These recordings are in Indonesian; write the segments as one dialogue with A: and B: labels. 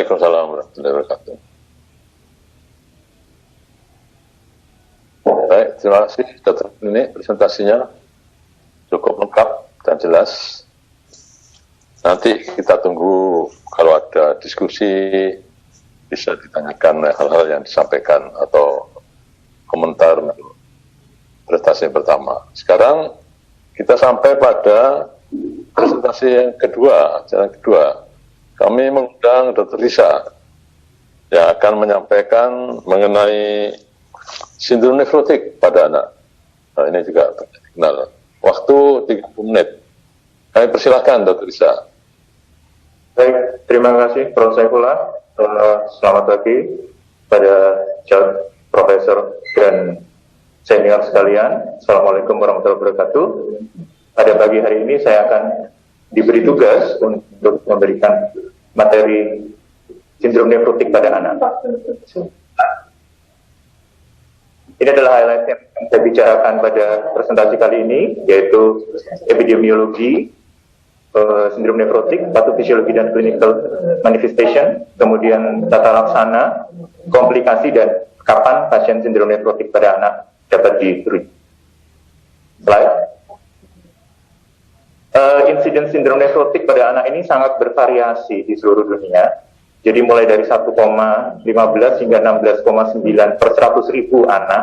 A: Waalaikumsalam warahmatullahi wabarakatuh. Baik, terima kasih Dr. Ini presentasinya cukup lengkap dan jelas. Nanti kita tunggu kalau ada diskusi bisa ditanyakan hal-hal yang disampaikan atau komentar presentasi yang pertama. Sekarang kita sampai pada presentasi yang kedua, acara kedua. Kami mengundang Dr. Lisa yang akan menyampaikan mengenai sindrom nefrotik pada anak. Nah, ini juga terkenal. Waktu 30 menit. Kami persilahkan Dr. Lisa.
B: Baik, terima kasih Prof. Saifullah. Selamat pagi pada Profesor dan senior sekalian. Assalamualaikum warahmatullahi wabarakatuh. Pada pagi hari ini saya akan diberi tugas untuk memberikan materi sindrom nefrotik pada anak. Ini adalah highlight yang saya bicarakan pada presentasi kali ini, yaitu epidemiologi, sindrom nefrotik, patofisiologi dan clinical manifestation, kemudian tata laksana, komplikasi, dan kapan pasien sindrom nefrotik pada anak dapat diberi. Slide. Insiden sindrom nefrotik pada anak ini sangat bervariasi di seluruh dunia. Jadi mulai dari 1,15 hingga 16,9 per 100.000 anak,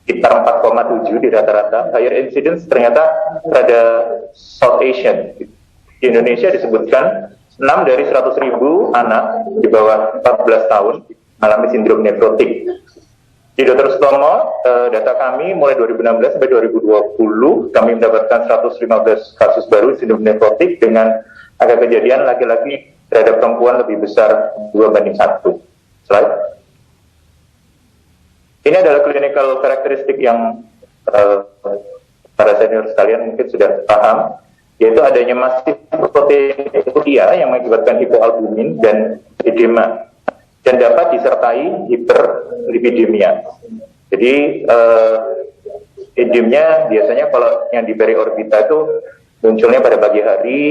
B: sekitar 4,7 di rata-rata. Higher incidence ternyata pada South Asian. Di Indonesia disebutkan 6 dari 100.000 anak di bawah 14 tahun mengalami sindrom nefrotik. Di Dr. Sutomo, data kami mulai 2016 sampai 2020, kami mendapatkan 115 kasus baru sindrom nefrotik dengan angka kejadian laki-laki terhadap perempuan lebih besar 2:1. Slide. Ini adalah clinical karakteristik yang para senior sekalian mungkin sudah paham, yaitu adanya masif proteinuria yang mengakibatkan hipoalbumin dan edema, dan dapat disertai hiperlipidemia. Jadi edemnya biasanya kalau yang di periorbita itu munculnya pada pagi hari,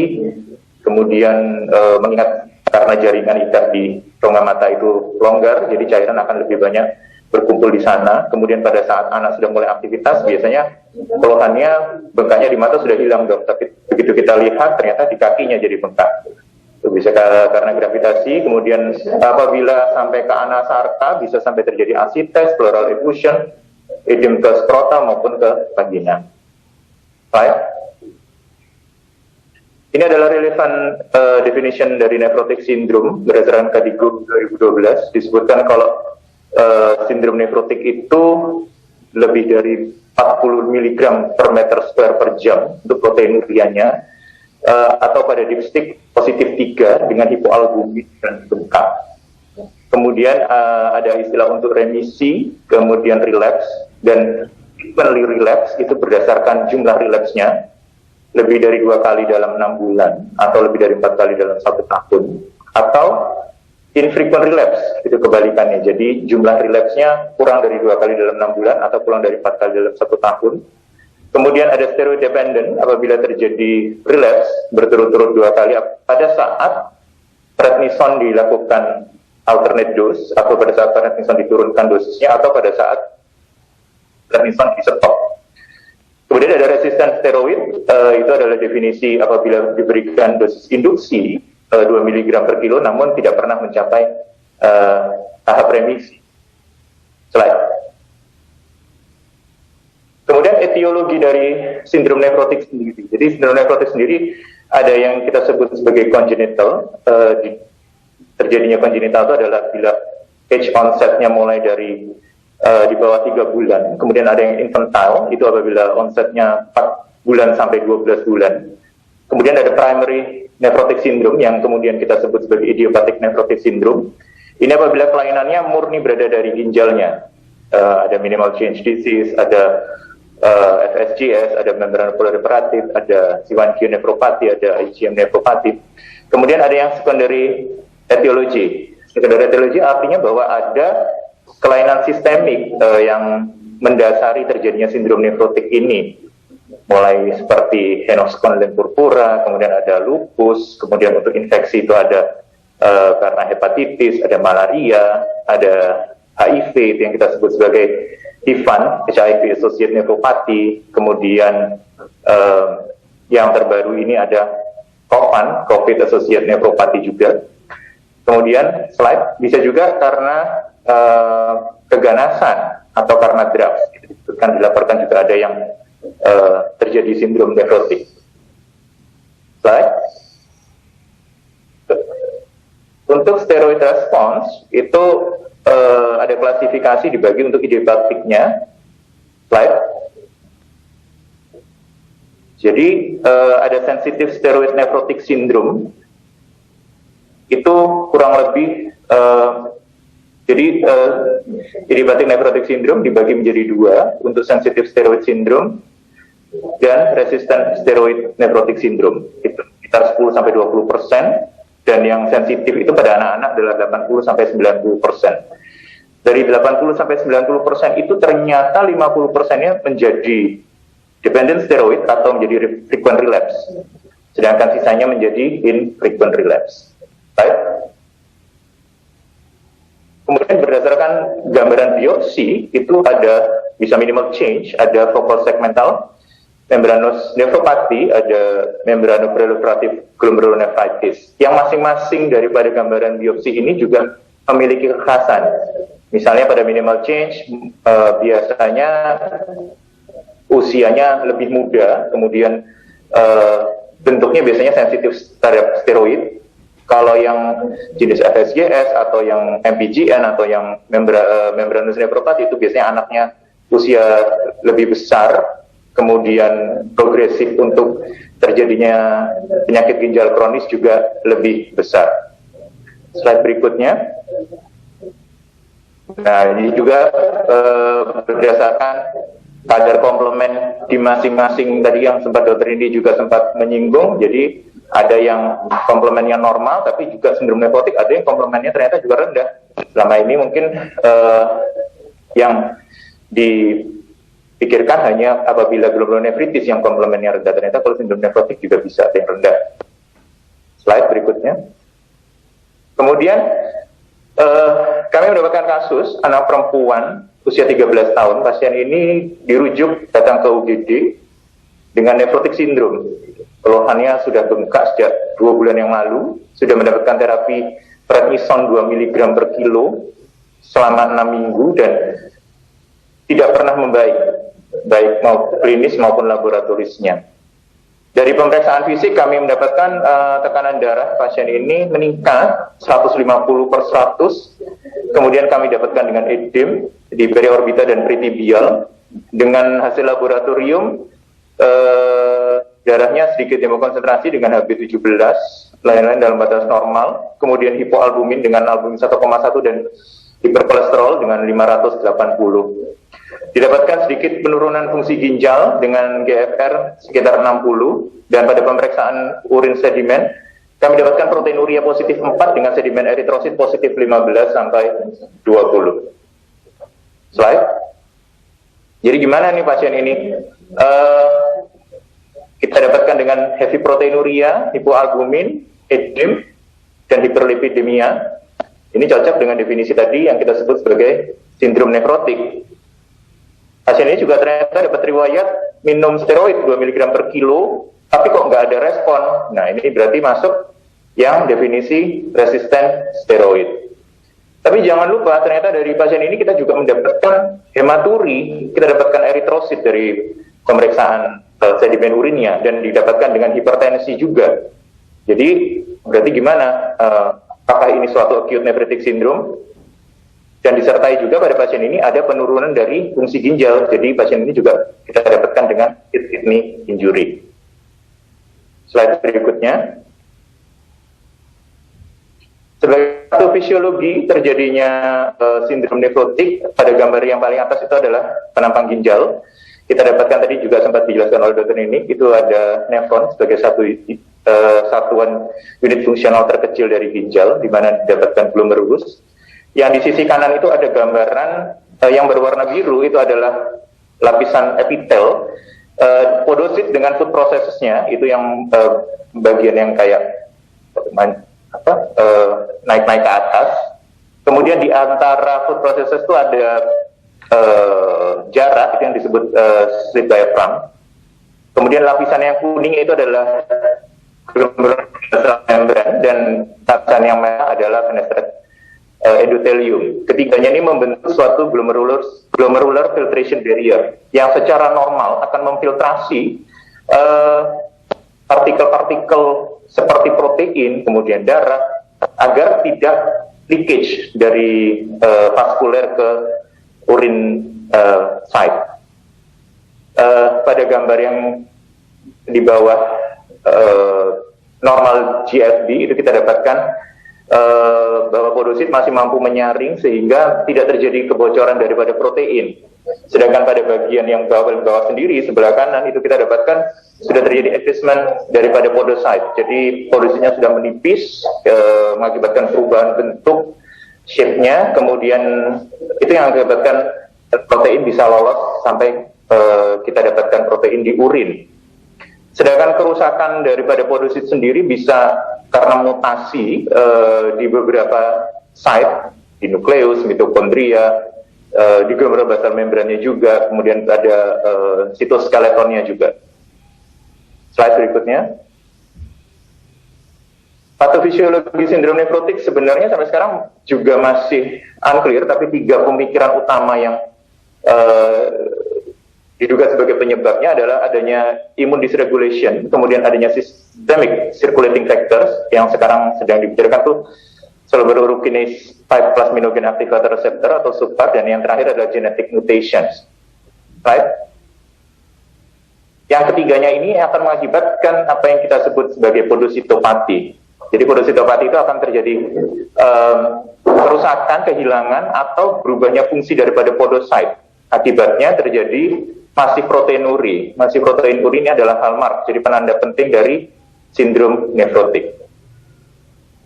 B: kemudian mengingat karena jaringan ikat di rongga mata itu longgar, jadi cairan akan lebih banyak berkumpul di sana. Kemudian pada saat anak sudah mulai aktivitas, biasanya keluhannya bengkaknya di mata sudah hilang, dok. Tapi begitu kita lihat, ternyata di kakinya jadi bengkak. Itu bisa karena gravitasi. Kemudian apabila sampai ke anasarka, bisa sampai terjadi asites, pleural effusion, edem ke skrota maupun ke vagina. Baik. Ini adalah relevan definition dari nephrotic syndrome berdasarkan Kadigub 2012. Disebutkan kalau sindrom nefrotik itu lebih dari 40 mg per meter square per jam untuk proteinurianya, atau pada dipstick positif 3 dengan hipoalbumin dan bengkak. Kemudian ada istilah untuk remisi, kemudian relapse, dan frequently relapse itu berdasarkan jumlah relapse-nya lebih dari 2 kali dalam 6 bulan atau lebih dari 4 kali dalam 1 tahun, atau infrequent relapse, itu kebalikannya. Jadi jumlah relapse-nya kurang dari 2 kali dalam 6 bulan atau kurang dari 4 kali dalam 1 tahun. Kemudian ada steroid dependent, apabila terjadi relapse berturut-turut 2 kali pada saat prednison dilakukan alternate dose, atau pada saat prednison diturunkan dosisnya, atau pada saat prednison di-stop. Kemudian ada resisten steroid, itu adalah definisi apabila diberikan dosis induksi 2 mg per kilo, namun tidak pernah mencapai tahap remisi. Slide. Kemudian etiologi dari sindrom nefrotik sendiri. Jadi sindrom nefrotik sendiri ada yang kita sebut sebagai congenital. Terjadinya congenital itu adalah bila age onsetnya mulai dari di bawah 3 bulan. Kemudian ada yang infantile, itu apabila onsetnya 4 bulan sampai 12 bulan. Kemudian ada primary nephrotic syndrome yang kemudian kita sebut sebagai idiopathic nephrotic syndrome. Ini apabila kelainannya murni berada dari ginjalnya. Ada minimal change disease, ada FSGS, ada membranoproliferatif, ada C1q nephropathy, ada IgM nephropathy. Kemudian ada yang secondary etiology. Secondary etiology artinya bahwa ada kelainan sistemik yang mendasari terjadinya sindrom nefrotik ini. mulai seperti Henoskon dan purpura, kemudian ada lupus, kemudian untuk infeksi itu ada karena hepatitis, ada malaria, ada HIV itu yang kita sebut sebagai HIVAN, HIV Associated Nephropathy, kemudian yang terbaru ini ada COPAN, COVID Associated Nephropathy juga. Kemudian slide bisa juga karena keganasan atau karena draft, kan dilaporkan juga ada yang terjadi sindrom nefrotik. Slide. Untuk steroid response itu ada klasifikasi dibagi untuk idiopatикnya. Slide. Jadi ada sensitive steroid nephrotic syndrome itu kurang lebih idiopathic nephrotic syndrome dibagi menjadi dua, untuk sensitive steroid syndrome dan resistant steroid nephrotic syndrome, itu sekitar 10-20%, dan yang sensitif itu pada anak-anak adalah 80-90%. Dari 80-90% itu ternyata 50%-nya menjadi dependent steroid atau menjadi frequent relapse, sedangkan sisanya menjadi infrequent relapse. Right? Kemudian berdasarkan gambaran biopsi itu ada bisa minimal change, ada focal segmental membranous nephropathy, ada membranoproliferative glomerulonephritis. Yang masing-masing daripada gambaran biopsi ini juga memiliki kekhasan. Misalnya pada minimal change biasanya usianya lebih muda, kemudian bentuknya biasanya sensitif terhadap steroid. Kalau yang jenis FSGS atau yang MPGN atau yang membranous nephropathy itu biasanya anaknya usia lebih besar, kemudian progresif untuk terjadinya penyakit ginjal kronis juga lebih besar. Slide berikutnya. Nah, ini juga berdasarkan kadar komplement di masing-masing tadi yang sempat Dokter Indi juga sempat menyinggung. Jadi ada yang komplemennya normal, tapi juga sindrom nefrotik, ada yang komplemennya ternyata juga rendah. Selama ini mungkin yang dipikirkan hanya apabila glomerulonefritis yang komplemennya rendah, ternyata kalau sindrom nefrotik juga bisa ada yang rendah. Slide berikutnya. Kemudian kami mendapatkan kasus anak perempuan usia 13 tahun, pasien ini dirujuk datang ke UGD dengan nefrotik sindrom. Keluhannya sudah bengkak sejak 2 bulan yang lalu, sudah mendapatkan terapi prednison 2 mg per kilo selama 6 minggu dan tidak pernah membaik, baik mau klinis maupun laboratorisnya. Dari pemeriksaan fisik kami mendapatkan tekanan darah pasien ini meningkat 150/100, kemudian kami dapatkan dengan edem di periorbita dan pretibial. Dengan hasil laboratorium darahnya sedikit hemokonsentrasi dengan HB17, lain-lain dalam batas normal, kemudian hipoalbumin dengan albumin 1,1 dan hiperkolesterol dengan 580. Didapatkan sedikit penurunan fungsi ginjal dengan GFR sekitar 60, dan pada pemeriksaan urin sedimen kami dapatkan proteinuria positif 4 dengan sedimen eritrosit positif 15 sampai 20. Slide. Jadi gimana nih pasien ini? Kita dapatkan dengan heavy proteinuria, hipoalbumin, edem, dan hiperlipidemia. Ini cocok dengan definisi tadi yang kita sebut sebagai sindrom nefrotik. Pasien ini juga ternyata dapat riwayat minum steroid 2 mg per kilo, tapi kok nggak ada respon. Nah, ini berarti masuk yang definisi resisten steroid. Tapi jangan lupa, ternyata dari pasien ini kita juga mendapatkan hematuri, kita dapatkan eritrosit dari pemeriksaan sedimen urinnya, dan didapatkan dengan hipertensi juga. Jadi berarti gimana? Apakah ini suatu acute nephritic syndrome? Dan disertai juga pada pasien ini ada penurunan dari fungsi ginjal. Jadi pasien ini juga kita dapatkan dengan kidney injury. Slide berikutnya. Sebagai satu fisiologi terjadinya sindrom nefrotik, pada gambar yang paling atas itu adalah penampang ginjal. Kita dapatkan tadi juga sempat dijelaskan oleh dokter ini, itu ada nefron sebagai satuan unit fungsional terkecil dari ginjal, di mana didapatkan glomerulus. Yang di sisi kanan itu ada gambaran yang berwarna biru, itu adalah lapisan epitel Podosit dengan food processesnya itu yang bagian yang kayak naik-naik ke atas. Kemudian di antara food processes itu ada jarak, itu yang disebut slit diaphragm. Kemudian lapisan yang kuning itu adalah membran, dan lapisan yang merah adalah fenestrate endothelium. Ketiganya ini membentuk suatu glomerular filtration barrier yang secara normal akan memfiltrasi partikel-partikel seperti protein, kemudian darah, agar tidak leakage dari vaskuler ke urin site. Pada gambar yang di bawah normal GFB itu kita dapatkan bahwa podosit masih mampu menyaring sehingga tidak terjadi kebocoran daripada protein. Sedangkan pada bagian yang bawah sendiri sebelah kanan itu kita dapatkan sudah terjadi effacement daripada podocyte. Jadi podositnya sudah menipis, mengakibatkan perubahan bentuk shape-nya, kemudian itu yang mengakibatkan protein bisa lolos sampai kita dapatkan protein di urin. Sedangkan kerusakan daripada podosit sendiri bisa karena mutasi di beberapa site, di nukleus, mitokondria, di glomerul basal membrannya juga, kemudian ada sitoskeletonnya juga. Slide berikutnya. Patofisiologi sindrom nefrotik sebenarnya sampai sekarang juga masih unclear, tapi 3 pemikiran utama yang diduga sebagai penyebabnya adalah adanya immune dysregulation, kemudian adanya systemic circulating factors yang sekarang sedang dibicarakan tuh sulfonylurekinase 5-plasminogen activator receptor atau SUPAR, dan yang terakhir adalah genetic mutations. Right? Yang ketiganya ini akan mengakibatkan apa yang kita sebut sebagai podositopati. Jadi podositopati itu akan terjadi kerusakan, kehilangan, atau berubahnya fungsi daripada podocyte. Akibatnya terjadi masih proteinuri. Masih proteinuri ini adalah hallmark, jadi penanda penting dari sindrom nefrotik.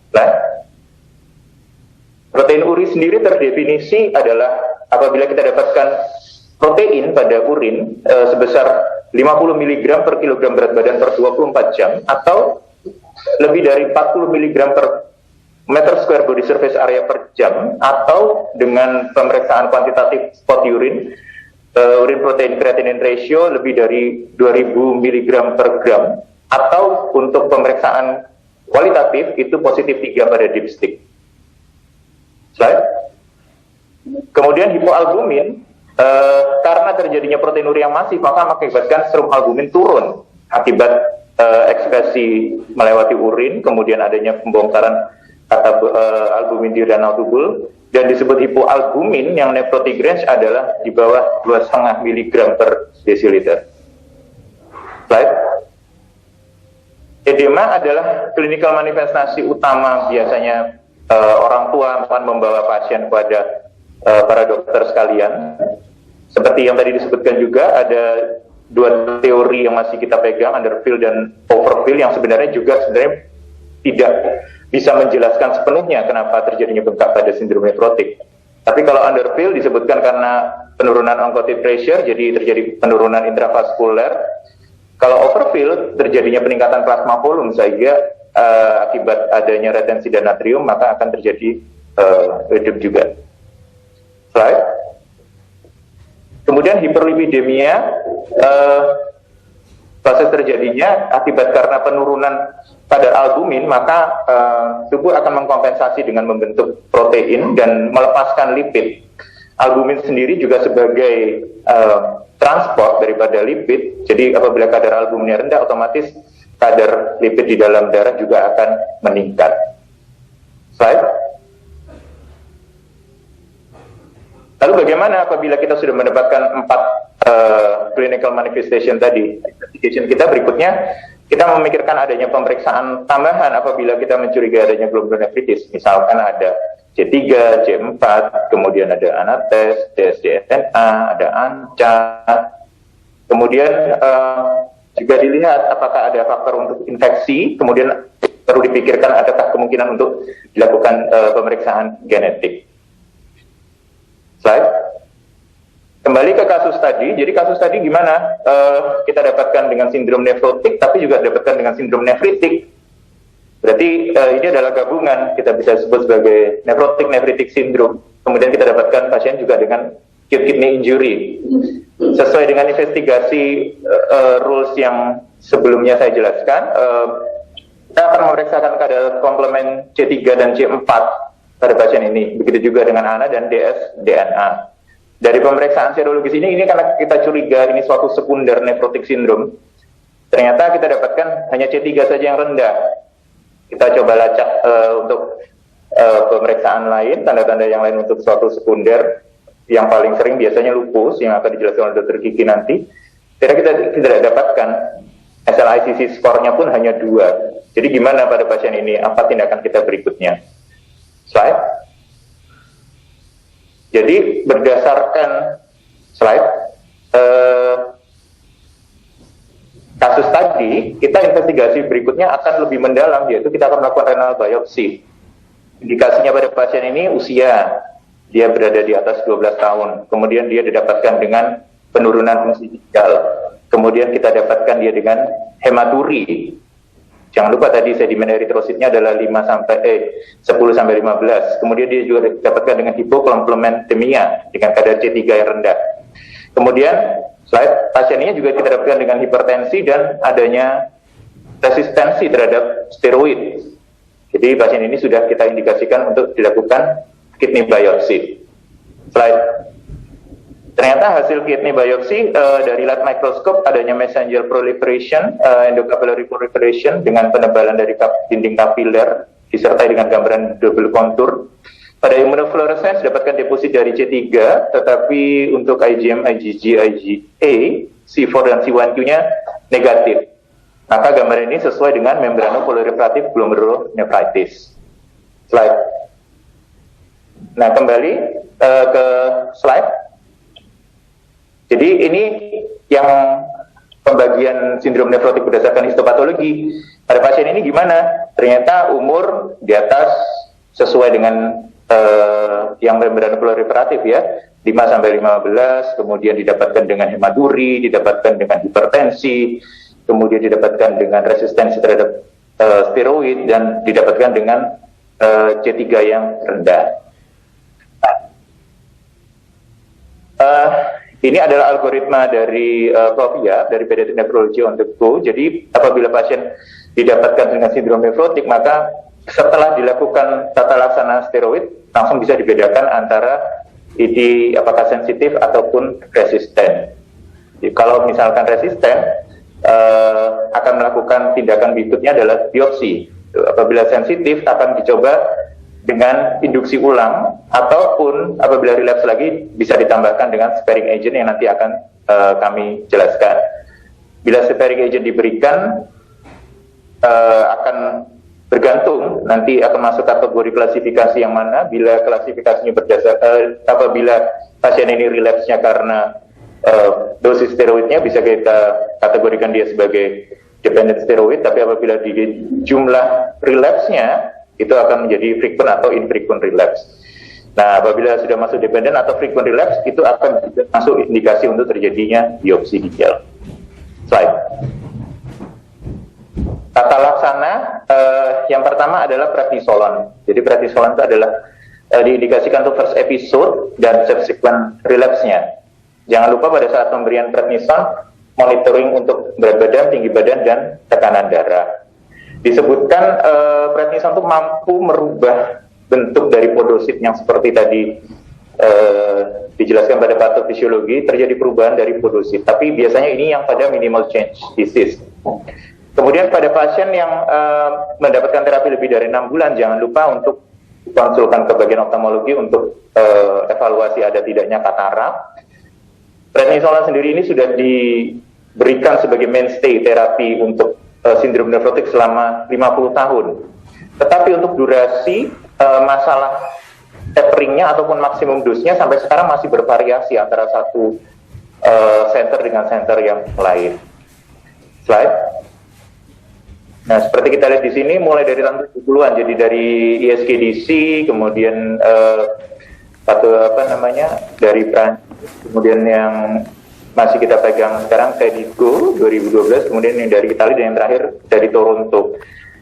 B: Nah, protein uri sendiri terdefinisi adalah apabila kita dapatkan protein pada urin sebesar 50 mg per kilogram berat badan per 24 jam, atau lebih dari 40 mg per meter square body surface area per jam, atau dengan pemeriksaan kuantitatif spot urine, urin protein creatinine ratio lebih dari 2000 mg per gram, atau untuk pemeriksaan kualitatif itu positif 3 pada dipstick. Slide. Kemudian hipoalbumin, karena terjadinya proteinuri yang masif, maka mengakibatkan serum albumin turun akibat ekspresi melewati urin, kemudian adanya pembongkaran kata albumin di renal tubul, dan disebut hipoalbumin yang nephrotic range adalah di bawah 2,5 mg per desiliter. Slide. Edema adalah clinical manifestasi utama biasanya orang tua akan membawa pasien kepada para dokter sekalian. Seperti yang tadi disebutkan juga, ada 2 teori yang masih kita pegang, underfill dan overfill, yang sebenarnya tidak bisa menjelaskan sepenuhnya kenapa terjadinya bengkak pada sindrom nefrotik. Tapi kalau underfill disebutkan karena penurunan oncotic pressure, jadi terjadi penurunan intravaskuler. Kalau overfill terjadinya peningkatan plasma volume, sehingga akibat adanya retensi dan natrium, maka akan terjadi redup juga. Slide. Kemudian hiperlipidemia, proses terjadinya akibat karena penurunan kadar albumin, maka tubuh akan mengkompensasi dengan membentuk protein dan melepaskan lipid. Albumin sendiri juga sebagai transport daripada lipid, jadi apabila kadar albuminnya rendah, otomatis kadar lipid di dalam darah juga akan meningkat. Slide. Lalu bagaimana apabila kita sudah mendapatkan 4 clinical manifestation tadi? Investigation kita berikutnya, kita memikirkan adanya pemeriksaan tambahan apabila kita mencurigai adanya glomerulonefritis. Misalkan ada C3, C4, kemudian ada anates, dsDNA, ada ANCA. Kemudian juga dilihat apakah ada faktor untuk infeksi, kemudian perlu dipikirkan adakah kemungkinan untuk dilakukan pemeriksaan genetik. Slide. Kembali ke kasus tadi, jadi kasus tadi gimana? Kita dapatkan dengan sindrom nefrotik, tapi juga dapatkan dengan sindrom nefritik. Berarti ini adalah gabungan, kita bisa sebut sebagai nefritic syndrome. Kemudian kita dapatkan pasien juga dengan acute kidney injury. Sesuai dengan investigasi rules yang sebelumnya saya jelaskan, kita akan memeriksakan kadar komplement C3 dan C4 pada pasien ini. Begitu juga dengan ANA dan ds-DNA. Dari pemeriksaan serologis ini karena kita curiga ini suatu sekunder nefrotic syndrome, ternyata kita dapatkan hanya C3 saja yang rendah. Kita coba lacak untuk pemeriksaan lain, tanda-tanda yang lain untuk suatu sekunder, yang paling sering biasanya lupus, yang akan dijelaskan oleh Dr. Kiki nanti. Karena kita tidak dapatkan, SLICC skornya pun hanya 2. Jadi gimana pada pasien ini? Apa tindakan kita berikutnya? Slide. Jadi berdasarkan slide kasus tadi, kita investigasi berikutnya akan lebih mendalam, yaitu kita akan melakukan renal biopsi. Indikasinya pada pasien ini usia, dia berada di atas 12 tahun, kemudian dia didapatkan dengan penurunan fungsi ginjal, kemudian kita dapatkan dia dengan hematuri. Jangan lupa tadi sedimen eritrositnya adalah 10 sampai 15. Kemudian dia juga didapatkan dengan hipokomplementemia dengan kadar C3 yang rendah. Kemudian slide pasien ini juga kita dapatkan dengan hipertensi dan adanya resistensi terhadap steroid. Jadi pasien ini sudah kita indikasikan untuk dilakukan kidney biopsy. Slide. Ternyata hasil kidney biopsi dari light microscope adanya mesangial proliferation, endocapillary proliferation dengan penebalan dari dinding kapiler disertai dengan gambaran double contour. Pada immunofluorescence dapatkan deposit dari C3, tetapi untuk IgM, IgG, IgA, C4 dan C1q-nya negatif. Maka gambar ini sesuai dengan membranoproliferative glomerulonephritis. Slide. Nah, kembali ke slide. Jadi ini yang pembagian sindrom nefrotik berdasarkan histopatologi. Pada pasien ini gimana? Ternyata umur di atas sesuai dengan yang membranoproliferatif ya, 5 sampai 15, kemudian didapatkan dengan hematuri, didapatkan dengan hipertensi, kemudian didapatkan dengan resistensi terhadap steroid dan didapatkan dengan C3 yang rendah. Ini adalah algoritma dari PROVIA, dari Pediatric Nephrology on the Go. Jadi apabila pasien didapatkan dengan sindrom nefrotik, maka setelah dilakukan tata laksana steroid, langsung bisa dibedakan antara ini apakah sensitif ataupun resisten. Jadi, kalau misalkan resisten, akan melakukan tindakan berikutnya adalah biopsi. Apabila sensitif, akan dicoba dengan induksi ulang, ataupun apabila relapse lagi bisa ditambahkan dengan sparing agent yang nanti akan kami jelaskan. Bila sparing agent diberikan akan bergantung nanti akan masuk kategori klasifikasi yang mana. Bila klasifikasinya apabila pasien ini relapse-nya karena dosis steroidnya bisa kita kategorikan dia sebagai dependent steroid, tapi apabila di jumlah relapse-nya itu akan menjadi frequent atau infrequent relapse. Nah, apabila sudah masuk dependent atau frequent relapse, itu akan masuk indikasi untuk terjadinya biopsi ginjal. Slide. Tata laksana yang pertama adalah prednisolon. Jadi prednisolon itu adalah diindikasikan untuk first episode dan subsequent relapse-nya. Jangan lupa pada saat pemberian prednison, monitoring untuk berat badan, tinggi badan, dan tekanan darah. Disebutkan prednison itu mampu merubah bentuk dari podosit yang seperti tadi dijelaskan pada patofisiologi, terjadi perubahan dari podosit. Tapi biasanya ini yang pada minimal change disease. Kemudian pada pasien yang mendapatkan terapi lebih dari 6 bulan, jangan lupa untuk konsulkan ke bagian oftalmologi untuk evaluasi ada tidaknya katarak. Prednisolon sendiri ini sudah diberikan sebagai mainstay terapi untuk sindrom nefrotik selama 50 tahun. Tetapi untuk durasi masalah taperingnya ataupun maksimum dosnya sampai sekarang masih bervariasi antara satu center dengan center yang lain. Slide. Nah, seperti kita lihat di sini mulai dari tahun 70-an, jadi dari ISKDC, kemudian atau dari Prancis, kemudian yang masih kita pegang sekarang Cedigo 2012, kemudian yang dari Italia, dan yang terakhir dari Toronto.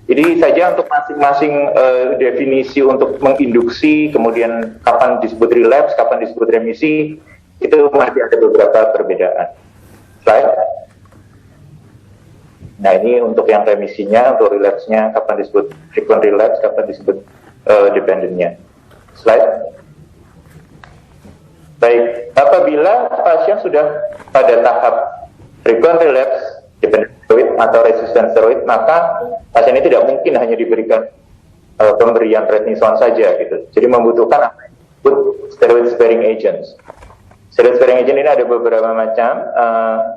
B: Jadi saja untuk masing-masing definisi untuk menginduksi, kemudian kapan disebut relapse, kapan disebut remisi, itu masih ada beberapa perbedaan. Slide. Nah, ini untuk yang remisinya, untuk relapse-nya, kapan disebut frequent relapse, kapan disebut dependent-nya. Slide. Baik, apabila pasien sudah pada tahap frequent relapse, dependent steroid atau resistant steroid, maka pasien ini tidak mungkin hanya diberikan pemberian prednison saja gitu. Jadi membutuhkan apa yang disebut steroid sparing agents. Steroid sparing agent ini ada beberapa macam.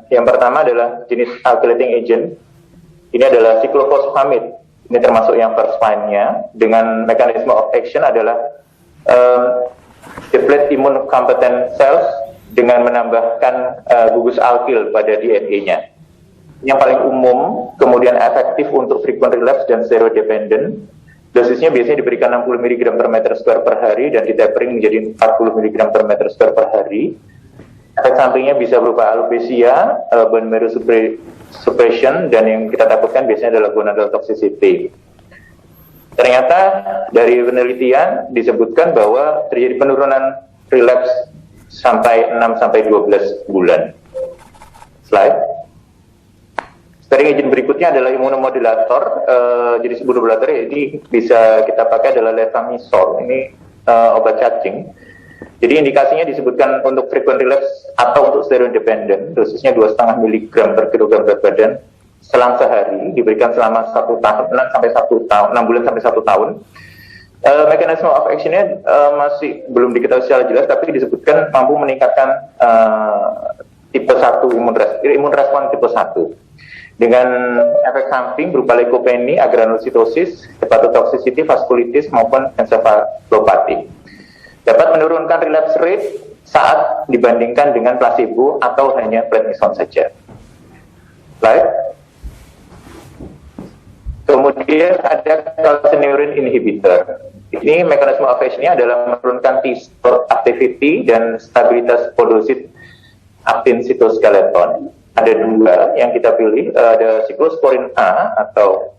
B: Yang pertama adalah jenis alkylating agent. Ini adalah cyclophosphamide. Ini termasuk yang first line-nya. Dengan mekanisme of action adalah deplete immune competent cells dengan menambahkan gugus alkyl pada DNA-nya. Yang paling umum, kemudian efektif untuk frequent relapse dan steroid dependent. Dosisnya biasanya diberikan 60 mg per meter square per hari dan ditapering menjadi 40 mg per meter square per hari. Efek sampingnya bisa berupa alopecia, bone marrow suppression, dan yang kita takutkan biasanya adalah gonadal toxicity. Ternyata dari penelitian disebutkan bahwa terjadi penurunan relapse sampai 6-12 bulan. Slide. Sparing agent berikutnya adalah imunomodulator. Jenis imunomodulator ini bisa kita pakai adalah levamisol. Ini obat cacing. Jadi indikasinya disebutkan untuk frequent relapse atau untuk steroid dependent. Dosisnya 2,5 mg per kilogram berat badan selang sehari, diberikan selama 1 tahun, 6 bulan sampai 1 tahun. Mekanisme of action-nya masih belum diketahui secara jelas, tapi disebutkan mampu meningkatkan tipe 1 imun respon tipe 1 dengan efek samping berupa leukopenia, agranulositosis, hepatotoxicity, vaskulitis maupun encephalopati. Dapat menurunkan relapse rate saat dibandingkan dengan placebo atau hanya prednison saja. Slide. Kemudian ada calcineurin inhibitor. Ini mekanisme of action-nya adalah menurunkan T-cell activity dan stabilitas podosit aktin sitoskeleton. Ada 2 yang kita pilih, ada cyclosporin A atau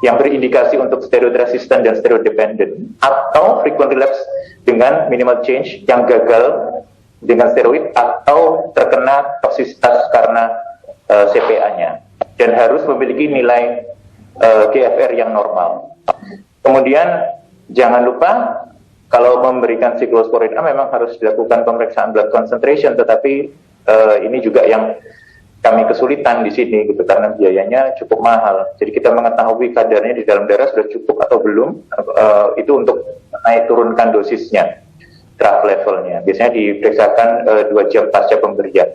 B: yang berindikasi untuk steroid resistant dan steroid dependent, atau frequent relapse dengan minimal change yang gagal dengan steroid atau terkena toksisitas karena CPA-nya dan harus memiliki nilai GFR yang normal. Kemudian jangan lupa kalau memberikan cyclosporin A memang harus dilakukan pemeriksaan blood concentration, tetapi ini juga yang kami kesulitan di sini gitu karena biayanya cukup mahal. Jadi kita mengetahui kadarnya di dalam darah sudah cukup atau belum, itu untuk naik turunkan dosisnya, drug levelnya. Biasanya diperiksakan 2 jam pasca pemberian.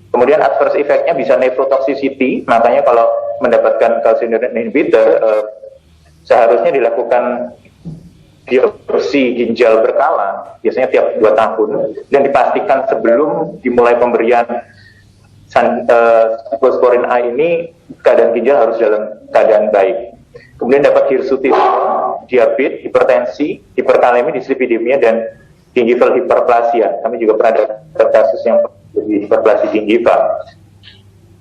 B: Kemudian adverse effect-nya bisa nephrotoxicity, makanya kalau mendapatkan calcineurin inhibitor seharusnya dilakukan biopsi ginjal berkala, biasanya tiap 2 tahun, dan dipastikan sebelum dimulai pemberian cyclosporin A ini keadaan ginjal harus dalam keadaan baik. Kemudian dapat hirsutisme, diabetes, hipertensi, hiperkalemi, dislipidemia, dan gingival hiperplasia. Kami juga pernah ada kasus yang hiperplasi gingival.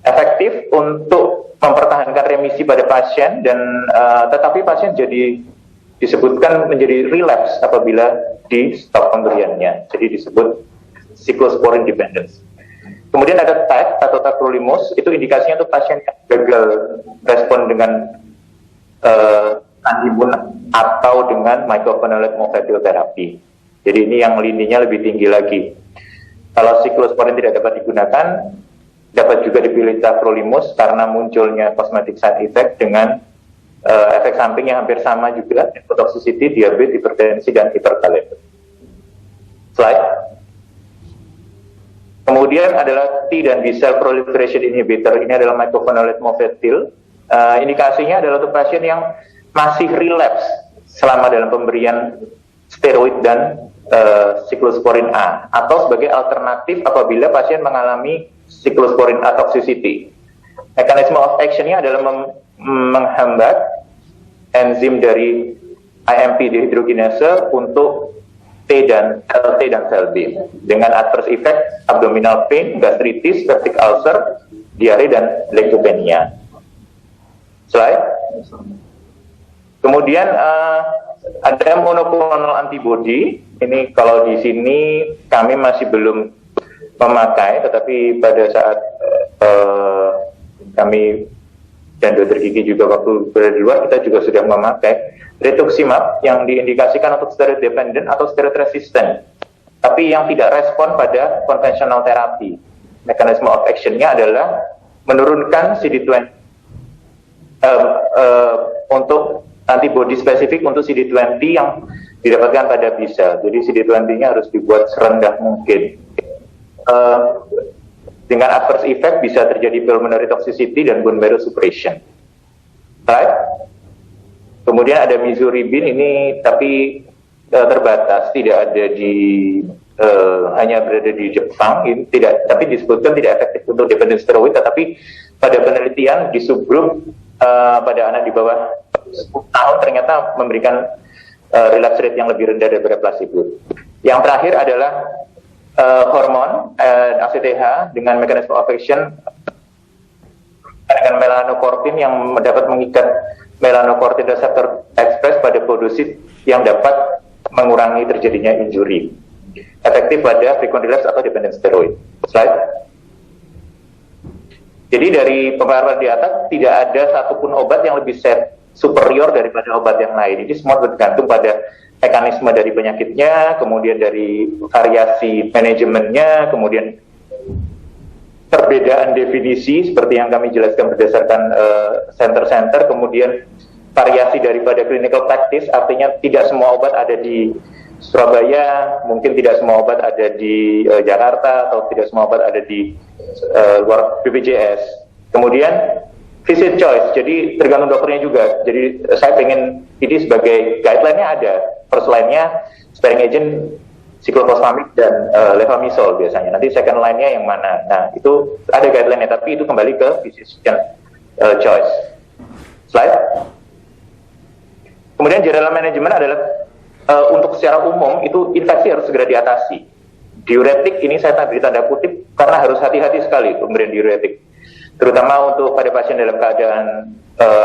B: Efektif untuk mempertahankan remisi pada pasien dan tetapi pasien jadi disebutkan menjadi relapse apabila di stop pemberiannya. Jadi disebut cyclosporin dependence. Kemudian ada TAC atau tacrolimus, itu indikasinya untuk pasien yang gagal respon dengan antibun atau dengan mycophenolate mofetil therapy. Jadi ini yang lininya lebih tinggi lagi. Kalau cyclosporin tidak dapat digunakan, dapat juga dipilih tacrolimus karena munculnya cosmetic side effect dengan efek samping yang hampir sama juga, toxicity, diabetes, hipertensi, dan hiperkalemi. Slide. Kemudian adalah T dan B cell proliferation inhibitor. Ini adalah mycophenolate mofetil. Indikasinya adalah untuk pasien yang masih relapse selama dalam pemberian steroid dan cyclosporin A, atau sebagai alternatif apabila pasien mengalami cyclosporin A toxicity. Mekanisme of action-nya adalah menghambat enzim dari AMP dehydrogenase untuk LT dan sel B dengan adverse effect abdominal pain, gastritis, peptic ulcer, diare dan leukopenia. Slide. Kemudian ada monoclonal antibody. Ini kalau di sini kami masih belum memakai, tetapi pada saat kami dan dokter gigi juga waktu berada di luar, kita juga sudah memakai rituximab yang diindikasikan untuk steroid dependent atau steroid resistant, tapi yang tidak respon pada konvensional terapi. Mekanisme of action-nya adalah menurunkan CD20 untuk antibody spesifik untuk CD20 yang didapatkan pada B-cell. Jadi CD20-nya harus dibuat serendah mungkin. Dengan adverse effect bisa terjadi pulmonary toxicity dan bone marrow suppression. Right? Kemudian ada mizuribin ini tapi terbatas, tidak ada di hanya berada di Jepang. Ini tidak, tapi disebutkan tidak efektif untuk dependent steroid, tetapi pada penelitian di subgrup pada anak di bawah 10 tahun ternyata memberikan relapse rate yang lebih rendah daripada placebo. Yang terakhir adalah hormon ACTH dengan mekanisme of action dengan melanocortin yang dapat mengikat melanocortin reseptor express pada podosit yang dapat mengurangi terjadinya injury. Efektif pada frequent relapse atau dependent steroid. Slide. Jadi dari pemaparan di atas tidak ada satupun obat yang lebih superior daripada obat yang lain. Ini semua bergantung pada mekanisme dari penyakitnya, kemudian dari variasi manajemennya, kemudian perbedaan definisi seperti yang kami jelaskan berdasarkan center-center, kemudian variasi daripada clinical practice, artinya tidak semua obat ada di Surabaya, mungkin tidak semua obat ada di Jakarta, atau tidak semua obat ada di luar BPJS. Kemudian visit choice, jadi tergantung dokternya juga. Jadi saya pengen ini sebagai guideline-nya ada. First line-nya sparing agent cyclophosphamide dan levamisol biasanya. Nanti second line-nya yang mana? Nah, itu ada guideline-nya, tapi itu kembali ke physician choice. Slide. Kemudian general management adalah untuk secara umum itu infeksi harus segera diatasi. Diuretik ini saya beri tanda kutip karena harus hati-hati sekali pemberian diuretik, terutama untuk pada pasien dalam keadaan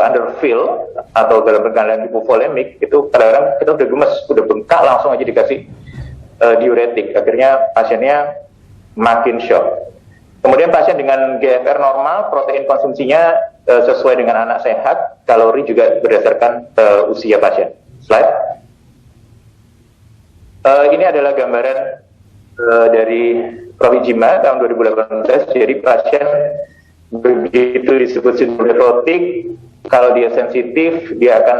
B: underfill atau dalam keadaan hipovolemik. Itu kadang-kadang kita udah gemes, udah bengkak, langsung aja dikasih diuretik, akhirnya pasiennya makin shock. Kemudian pasien dengan GFR normal, protein konsumsinya sesuai dengan anak sehat, kalori juga berdasarkan usia pasien. Slide. Ini adalah gambaran dari Prof. Ijima tahun 2018. Jadi pasien begitu disebut sindrom nefrotik, kalau dia sensitif, dia akan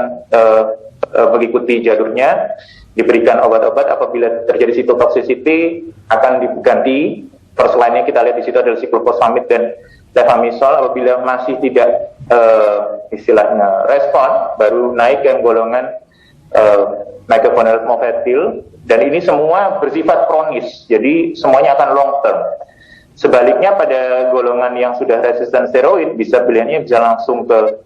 B: mengikuti jalurnya, diberikan obat-obat. Apabila terjadi cytotoxicity, akan diganti. First line-nya kita lihat di situ adalah cyclophosphamide dan levamisol. Apabila masih tidak istilahnya respon, baru naik ke golongan mycophenolate mofetil. Dan ini semua bersifat kronis, jadi semuanya akan long term. Sebaliknya pada golongan yang sudah resisten steroid, pilihannya bisa langsung ke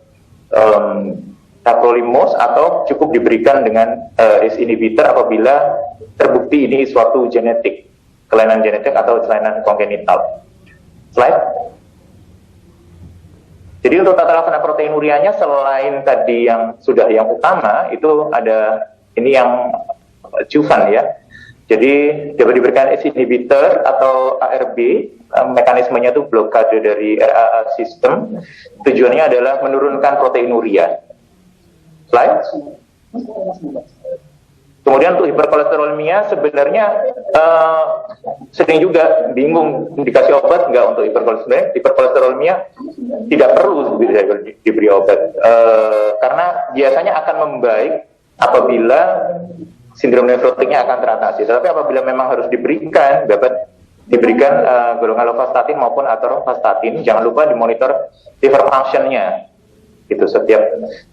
B: tacrolimus atau cukup diberikan dengan ACE inhibitor apabila terbukti ini suatu genetik, kelainan genetik atau kelainan kongenital. Slide. Jadi untuk tata laksana proteinurianya selain tadi yang sudah yang utama, itu ada ini yang Juvan ya. Jadi dapat diberikan ACE inhibitor atau ARB, mekanismenya itu blokade dari RAA sistem. Tujuannya adalah menurunkan proteinuria. Slide. Kemudian untuk hiperkolesterolemia sebenarnya sering juga bingung dikasih obat nggak untuk hiperkolesterolemia. Tidak perlu diberi obat karena biasanya akan membaik apabila sindrom nefrotiknya akan teratasi. Tetapi apabila memang harus diberikan, dapat diberikan golongan lovastatin maupun atorvastatin. Jangan lupa dimonitor liver function-nya, gitu setiap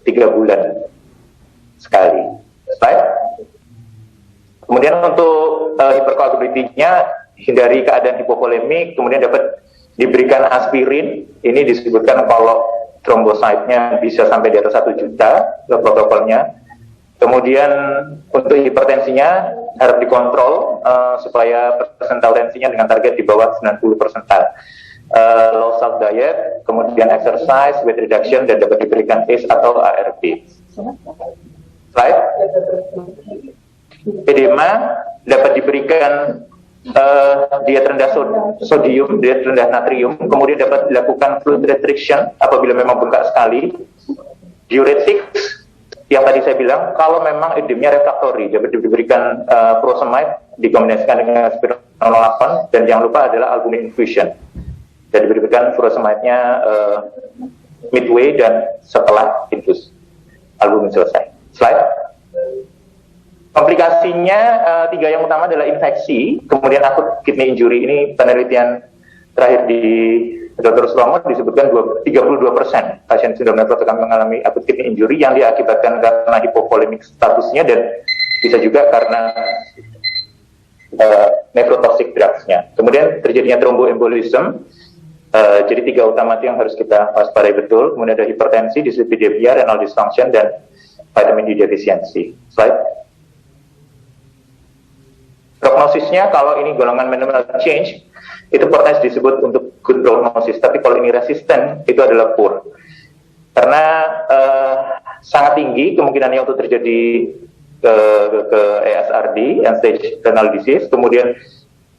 B: 3 bulan sekali. Slide. Kemudian untuk hiperkoagulability-nya hindari keadaan hipovolemik. Kemudian dapat diberikan aspirin. Ini disebutkan kalau trombositnya bisa sampai di atas 1 juta ke protokolnya. Kemudian untuk hipertensinya harus dikontrol supaya persental tensinya dengan target di bawah 90 persental. Low salt diet, kemudian exercise, weight reduction, dan dapat diberikan ACE atau ARB. Slide. Edema dapat diberikan diet rendah sodium, diet rendah natrium, kemudian dapat dilakukan fluid restriction apabila memang bengkak sekali. Diuretics, yang tadi saya bilang, kalau memang edemnya refraktori, dapat diberikan furosemide dikombinasikan dengan spironolactone, dan jangan lupa adalah albumin infusion. Dan diberikan furosemide-nya midway dan setelah infus albumin selesai. Slide. Komplikasinya 3 yang utama adalah infeksi, kemudian akut kidney injury. Ini penelitian terakhir di Dr. Sulomo disebutkan 32% pasien sindrom nefrotik mengalami akut kidney injury yang diakibatkan karena hipovolemik statusnya dan bisa juga karena nephrotoxic drugs-nya. Kemudian terjadinya thromboembolism. Jadi 3 utama itu yang harus kita waspadai betul. Kemudian ada hipertensi, dyslipidemia, renal dysfunction, dan vitamin D deficiency. Slide. Prognosisnya kalau ini golongan minimal change, itu potensi disebut untuk good prognosis. Tapi kalau ini resisten, itu adalah poor. Karena sangat tinggi kemungkinannya untuk terjadi ke ESRD, end stage renal disease. Kemudian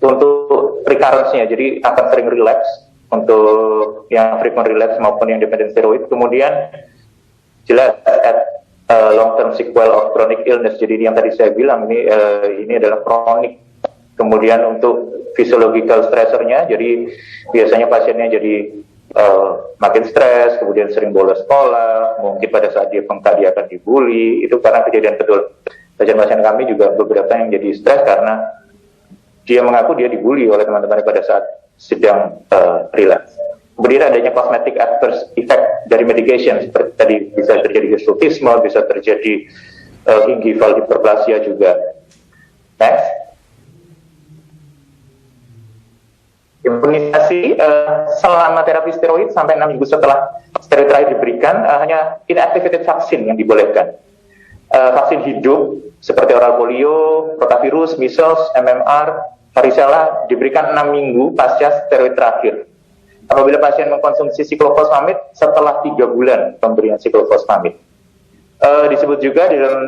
B: untuk recurrence-nya, jadi akan sering relapse untuk yang frequent relapse maupun yang dependent steroid. Kemudian jelas long term sequel of chronic illness. Jadi yang tadi saya bilang ini adalah kronik. Kemudian untuk physiological stressornya, jadi biasanya pasiennya jadi makin stres, kemudian sering bolos sekolah, mungkin pada saat dia bengkak dia akan dibully. Itu karena kejadian betul. Pasien-pasien kami juga beberapa yang jadi stres karena dia mengaku dia dibully oleh teman-temannya pada saat sedang relapse. Kemudian adanya cosmetic adverse effect dari medication, seperti tadi bisa terjadi hirsutisme, bisa terjadi gingival hyperplasia juga. Next. Imunisasi selama terapi steroid sampai 6 minggu setelah steroid terakhir diberikan, hanya inactivated vaksin yang dibolehkan. Vaksin hidup seperti oral polio, rotavirus, measles, MMR, varicella diberikan 6 minggu pasca steroid terakhir. Apabila pasien mengkonsumsi siklofosfamid setelah 3 bulan pemberian siklofosfamid. Disebut juga di dalam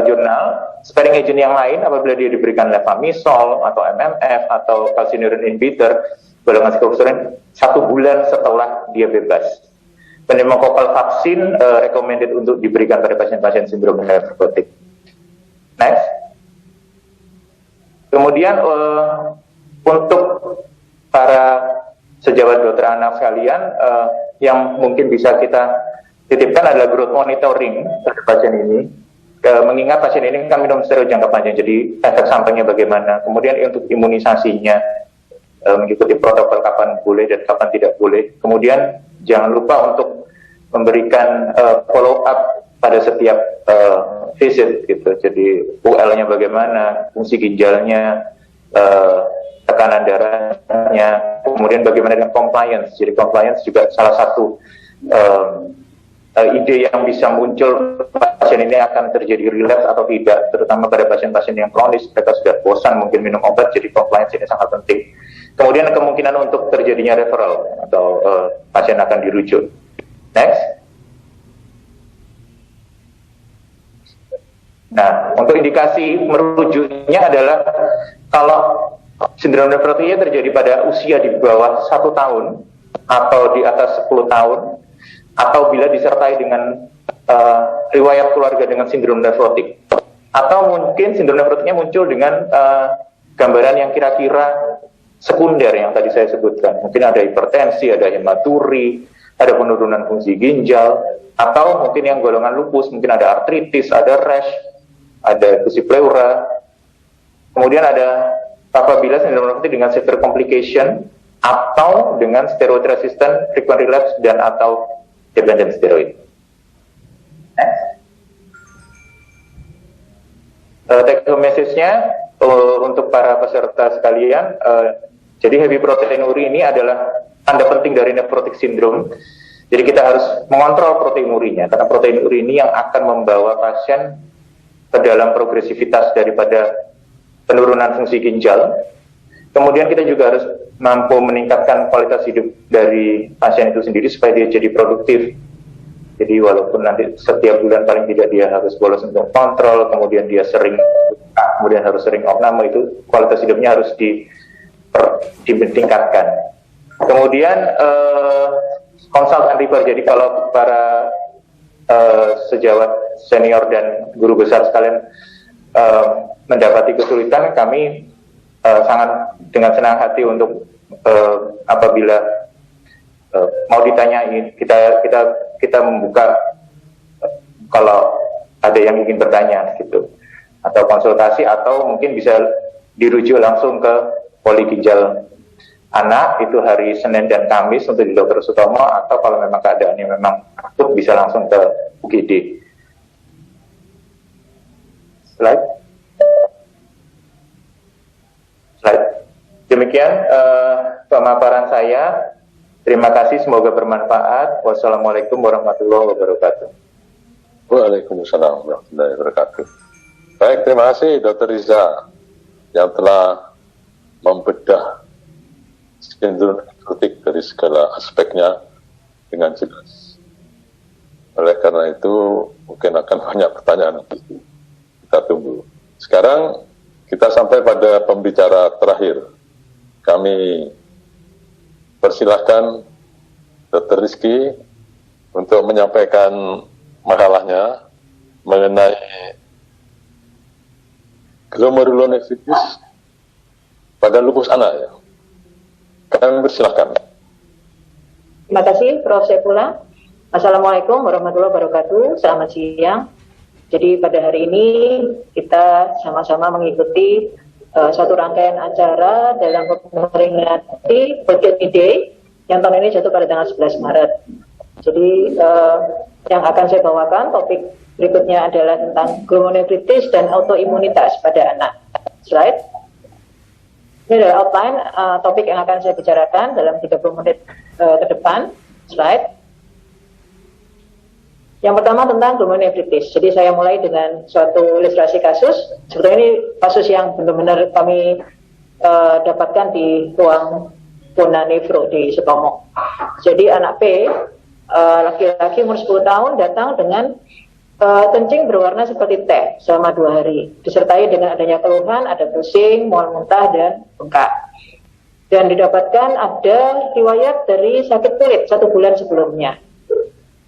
B: jurnal sparing agent yang lain apabila dia diberikan levamisol atau MMF atau calcineurin inhibitor golongan siklofosfamid 1 bulan setelah dia bebas. Pneumococcal vaksin recommended untuk diberikan pada pasien-pasien sindrom nefrotik. Next. Kemudian untuk para sejawat dokter anak sekalian, yang mungkin bisa kita titipkan adalah growth monitoring pada pasien ini. Mengingat pasien ini kan minum steroid jangka panjang, jadi efek sampingnya bagaimana. Kemudian untuk imunisasinya, mengikuti protokol kapan boleh dan kapan tidak boleh. Kemudian jangan lupa untuk memberikan follow up pada setiap visit gitu. Jadi UL-nya bagaimana, fungsi ginjalnya, tekanan darahnya, kemudian bagaimana dengan compliance. Jadi compliance juga salah satu ide yang bisa muncul pasien ini akan terjadi relapse atau tidak, terutama pada pasien-pasien yang kronis, mereka sudah bosan mungkin minum obat, jadi compliance ini sangat penting. Kemudian kemungkinan untuk terjadinya referral atau pasien akan dirujuk. Next. Nah, untuk indikasi merujuknya adalah kalau sindrom nefrotiknya terjadi pada usia di bawah 1 tahun atau di atas 10 tahun, atau bila disertai dengan riwayat keluarga dengan sindrom nefrotik, atau mungkin sindrom nefrotiknya muncul dengan gambaran yang kira-kira sekunder yang tadi saya sebutkan. Mungkin ada hipertensi, ada hematuri, ada penurunan fungsi ginjal, atau mungkin yang golongan lupus, mungkin ada artritis, ada rash, ada fusi pleura. Kemudian ada apabila sindrom nefrotik dengan severe complication atau dengan steroid resistant, frequent relapse, dan atau dependent steroid. Take home message-nya untuk para peserta sekalian, jadi heavy proteinuria ini adalah tanda penting dari nephrotic syndrome. Jadi kita harus mengontrol proteinuria, karena proteinuria ini yang akan membawa pasien ke dalam progresivitas daripada penurunan fungsi ginjal. Kemudian kita juga harus mampu meningkatkan kualitas hidup dari pasien itu sendiri supaya dia jadi produktif. Jadi walaupun nanti setiap bulan paling tidak dia harus bolos untuk kontrol, kemudian dia sering, kemudian harus sering opname, itu kualitas hidupnya harus ditingkatkan. Kemudian konsultan ribar, jadi kalau para sejawat senior dan guru besar sekalian mendapati kesulitan, kami sangat dengan senang hati untuk apabila mau ditanyain, kita membuka kalau ada yang ingin bertanya gitu, atau konsultasi, atau mungkin bisa dirujuk langsung ke poli ginjal anak, itu hari Senin dan Kamis untuk di Dr. Sutomo, atau kalau memang keadaannya memang akut bisa langsung ke UGD. Slide. Demikian pemaparan saya. Terima kasih, semoga bermanfaat. Wassalamualaikum warahmatullahi wabarakatuh.
A: Waalaikumsalam warahmatullahi wabarakatuh. Baik, terima kasih Dr. Riza yang telah membedah sindrom nefrotik dari segala aspeknya dengan jelas. Oleh karena itu mungkin akan banyak pertanyaan nanti. Kita tunggu. Sekarang kita sampai pada pembicara terakhir. Kami persilahkan Dr. Rizky untuk menyampaikan makalahnya mengenai glomerulonefritis pada lupus anak ya. Kami persilahkan.
C: Terima kasih Prof. Saifullah. Assalamualaikum warahmatullahi wabarakatuh. Selamat siang. Jadi pada hari ini kita sama-sama mengikuti satu rangkaian acara dalam memperingati World Kidney Day yang tahun ini jatuh pada tanggal 11 Maret. Jadi yang akan saya bawakan topik berikutnya adalah tentang glomerulonefritis dan autoimunitas pada anak. Slide. Ini adalah outline topik yang akan saya bicarakan dalam 30 menit ke depan. Slide. Yang pertama tentang glomerulonefritis. Jadi saya mulai dengan suatu ilustrasi kasus. Sebetulnya ini kasus yang benar-benar kami dapatkan di ruang Pona Nefro di Sutomo. Jadi anak P, laki-laki umur 10 tahun, datang dengan kencing berwarna seperti teh selama 2 hari. Disertai dengan adanya keluhan, ada pusing, mual muntah, dan bengkak. Dan didapatkan ada riwayat dari sakit kulit 1 bulan sebelumnya.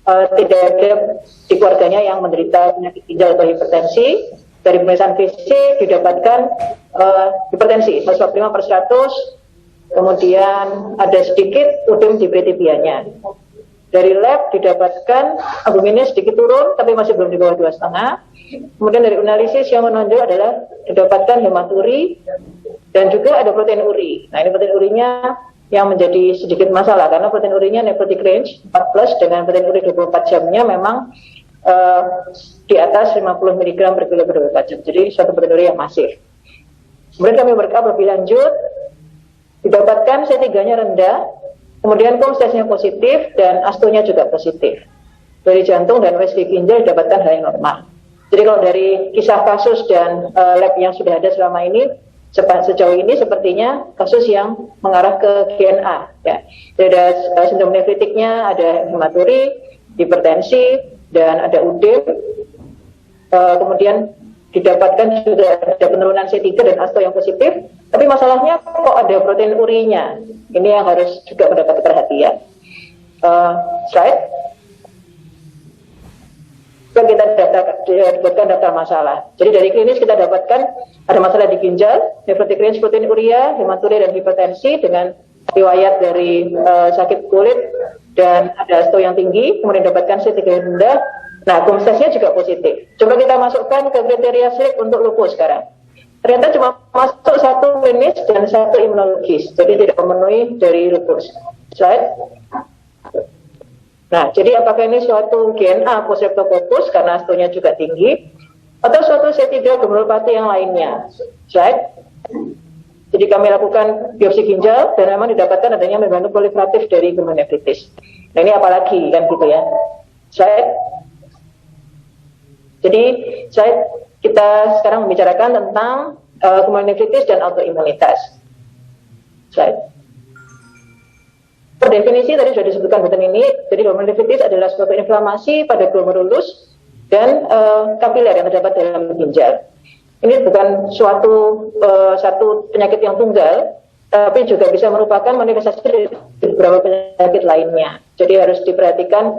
C: Tidak ada di keluarganya yang menderita penyakit ginjal atau hipertensi. Dari pemeriksaan fisik didapatkan hipertensi 145/100, kemudian ada sedikit udem di peritibianya. Dari lab didapatkan albuminnya sedikit turun, tapi masih belum di bawah 2,5. Kemudian dari analisis yang menonjol adalah didapatkan hematuri dan juga ada protein uri. Nah, ini protein urinya yang menjadi sedikit masalah karena protein urinya nephrotic range 4+ dengan protein uri 24 jamnya memang di atas 50 mg per kilo per 24 jam. Jadi suatu protein uri yang masif. Kemudian kami workup lebih lanjut, didapatkan C3-nya rendah, kemudian komstesnya positif dan astonya juga positif. Dari jantung dan USG ginjal didapatkan hal yang normal. Jadi kalau dari kisah kasus dan lab yang sudah ada selama ini, sejauh ini sepertinya kasus yang mengarah ke GNA. Ya. Jadi ada sindrom nefritiknya, ada hematuri, hipertensi, dan ada udem. Kemudian didapatkan juga ada penurunan C3 dan asto yang positif. Tapi masalahnya kok ada protein urinya. Ini yang harus juga mendapat perhatian. Slide. Kita dapatkan daftar masalah. Jadi dari klinis kita dapatkan ada masalah di ginjal, nephrotic range proteinuria, hematuri dan hipertensi dengan riwayat dari sakit kulit dan ada asto yang tinggi, kemudian dapatkan C3 rendah. Nah, komstesnya juga positif. Coba kita masukkan ke kriteria SLIC untuk lupus sekarang. Ternyata cuma masuk 1 klinis dan 1 imunologis, jadi tidak memenuhi dari lupus. Slide. Nah, jadi apakah ini suatu GNA post-streptococcus karena astonya juga tinggi, atau suatu C3 glomerulopati yang lainnya? Slide. Jadi kami lakukan biopsi ginjal dan memang didapatkan adanya membranum proliferatif dari glomerulonefritis. Nah ini apalagi kan gitu ya. Jadi kita sekarang membicarakan tentang glomerulonefritis dan autoimunitas. Per definisi tadi sudah disebutkan button ini. Jadi glomerulonefritis adalah suatu inflamasi pada glomerulus dan kapiler yang terdapat dalam ginjal. Ini bukan satu penyakit yang tunggal, tapi juga bisa merupakan manifestasi dari beberapa penyakit lainnya. Jadi harus diperhatikan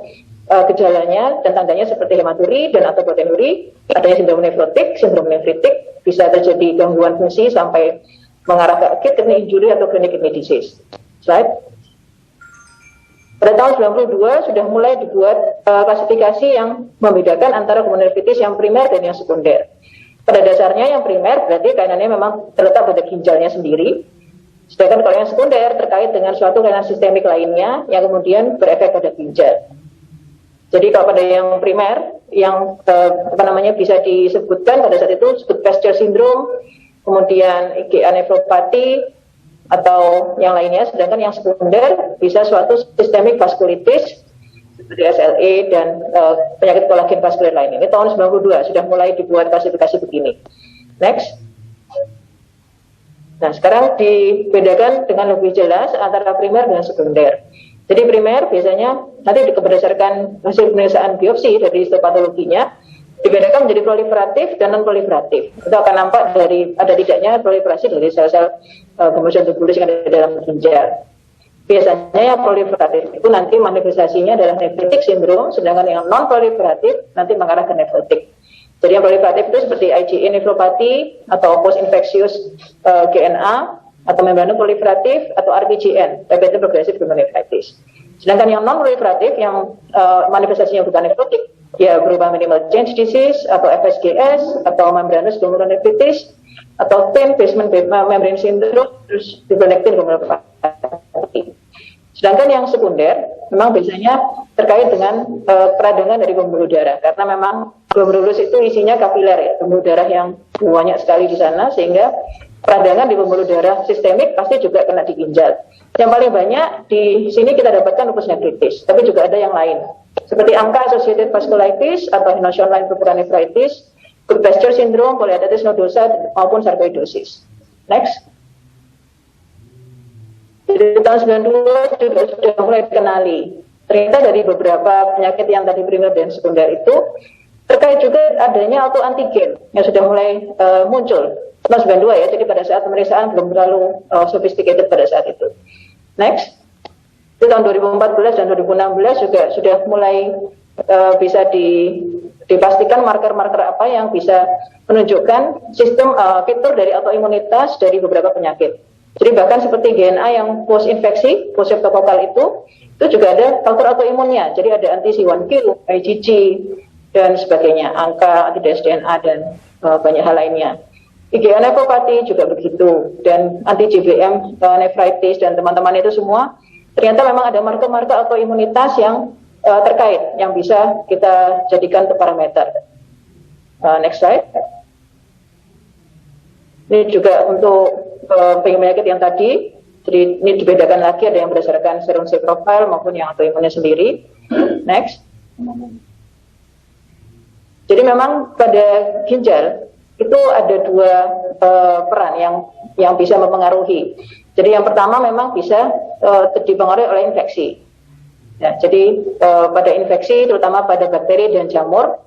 C: gejalanya dan tandanya seperti hematuri dan atau proteinuri, adanya sindrom nefrotik, sindrom nefritik, bisa terjadi gangguan fungsi sampai mengarah ke acute kidney injury atau chronic kidney disease. Slide. Pada tahun 92 sudah mulai dibuat klasifikasi yang membedakan antara glomerulonefritis yang primer dan yang sekunder. Pada dasarnya yang primer berarti kaitannya memang terletak pada ginjalnya sendiri. Sedangkan kalau yang sekunder terkait dengan suatu kelainan sistemik lainnya yang kemudian berefek pada ginjal. Jadi kalau pada yang primer yang bisa disebutkan pada saat itu disebut Pasteur syndrome, kemudian IgA nephropathy atau yang lainnya. Sedangkan yang sekunder bisa suatu sistemik vaskulitis seperti SLE dan penyakit kolagen vaskuler lain. Ini tahun 92 sudah mulai dibuat klasifikasi begini. Next. Nah, sekarang dibedakan dengan lebih jelas antara primer dan sekunder. Jadi primer biasanya nanti berdasarkan hasil pemeriksaan biopsi dari histopatologinya dibedakan menjadi proliferatif dan non proliferatif. Itu akan nampak dari ada tidaknya proliferasi dari sel-sel kemudian tubulis yang ada di dalam ginjal. Biasanya yang proliferatif itu nanti manifestasinya adalah nephritic syndrome, sedangkan yang non proliferatif nanti mengarah ke nefrotik. Jadi yang proliferatif itu seperti IgA nephropathy atau post infectious GNA atau membranum proliferatif atau RPGN, Repetitive Progressive Glomerulonephritis. Sedangkan yang non proliferatif yang manifestasinya bukan nefrotik, ya berupa minimal change disease atau FSGS atau membranous glomerulonephritis atau thin basement membrane syndrome, terus fibronectin glomerulopathy. Sedangkan yang sekunder memang biasanya terkait dengan peradangan dari pembuluh darah, karena memang glomerulus itu isinya kapiler ya, pembuluh darah yang banyak sekali di sana, sehingga peradangan di pembuluh darah sistemik pasti juga kena di ginjal. Yang paling banyak di sini kita dapatkan lupus nephritis, tapi juga ada yang lain seperti ANCA associated vasculitis atau notional line purpura nephritis, good Pasteur syndrome, polyarteritis nodosa maupun sarkoidosis. Next. Jadi tahun 92 juga sudah mulai dikenali. Ternyata dari beberapa penyakit yang tadi primer dan sekunder itu terkait juga adanya autoantigen yang sudah mulai muncul. Tahun 92 ya, jadi pada saat pemeriksaan belum terlalu sophisticated pada saat itu. Next. Di tahun 2014 dan 2016 juga sudah mulai bisa dipastikan marker-marker apa yang bisa menunjukkan sistem fitur dari autoimunitas dari beberapa penyakit. Jadi bahkan seperti GNA yang post infeksi, post streptokokal itu juga ada faktor autoimunnya. Jadi ada anti C1q, IgG dan sebagainya, angka anti-dsDNA dan banyak hal lainnya. IgA nephropathy juga begitu, dan anti-GBM nephritis dan teman-teman itu semua ternyata memang ada marker-marker autoimunitas yang terkait yang bisa kita jadikan untuk parameter. Next slide. Ini juga untuk penyakit yang tadi, jadi ini dibedakan lagi, ada yang berdasarkan serum C profile maupun yang autoimunnya sendiri. Next. Jadi memang pada ginjal itu ada dua peran yang bisa mempengaruhi. Jadi yang pertama memang bisa dipengaruhi oleh infeksi. Ya, jadi pada infeksi terutama pada bakteri dan jamur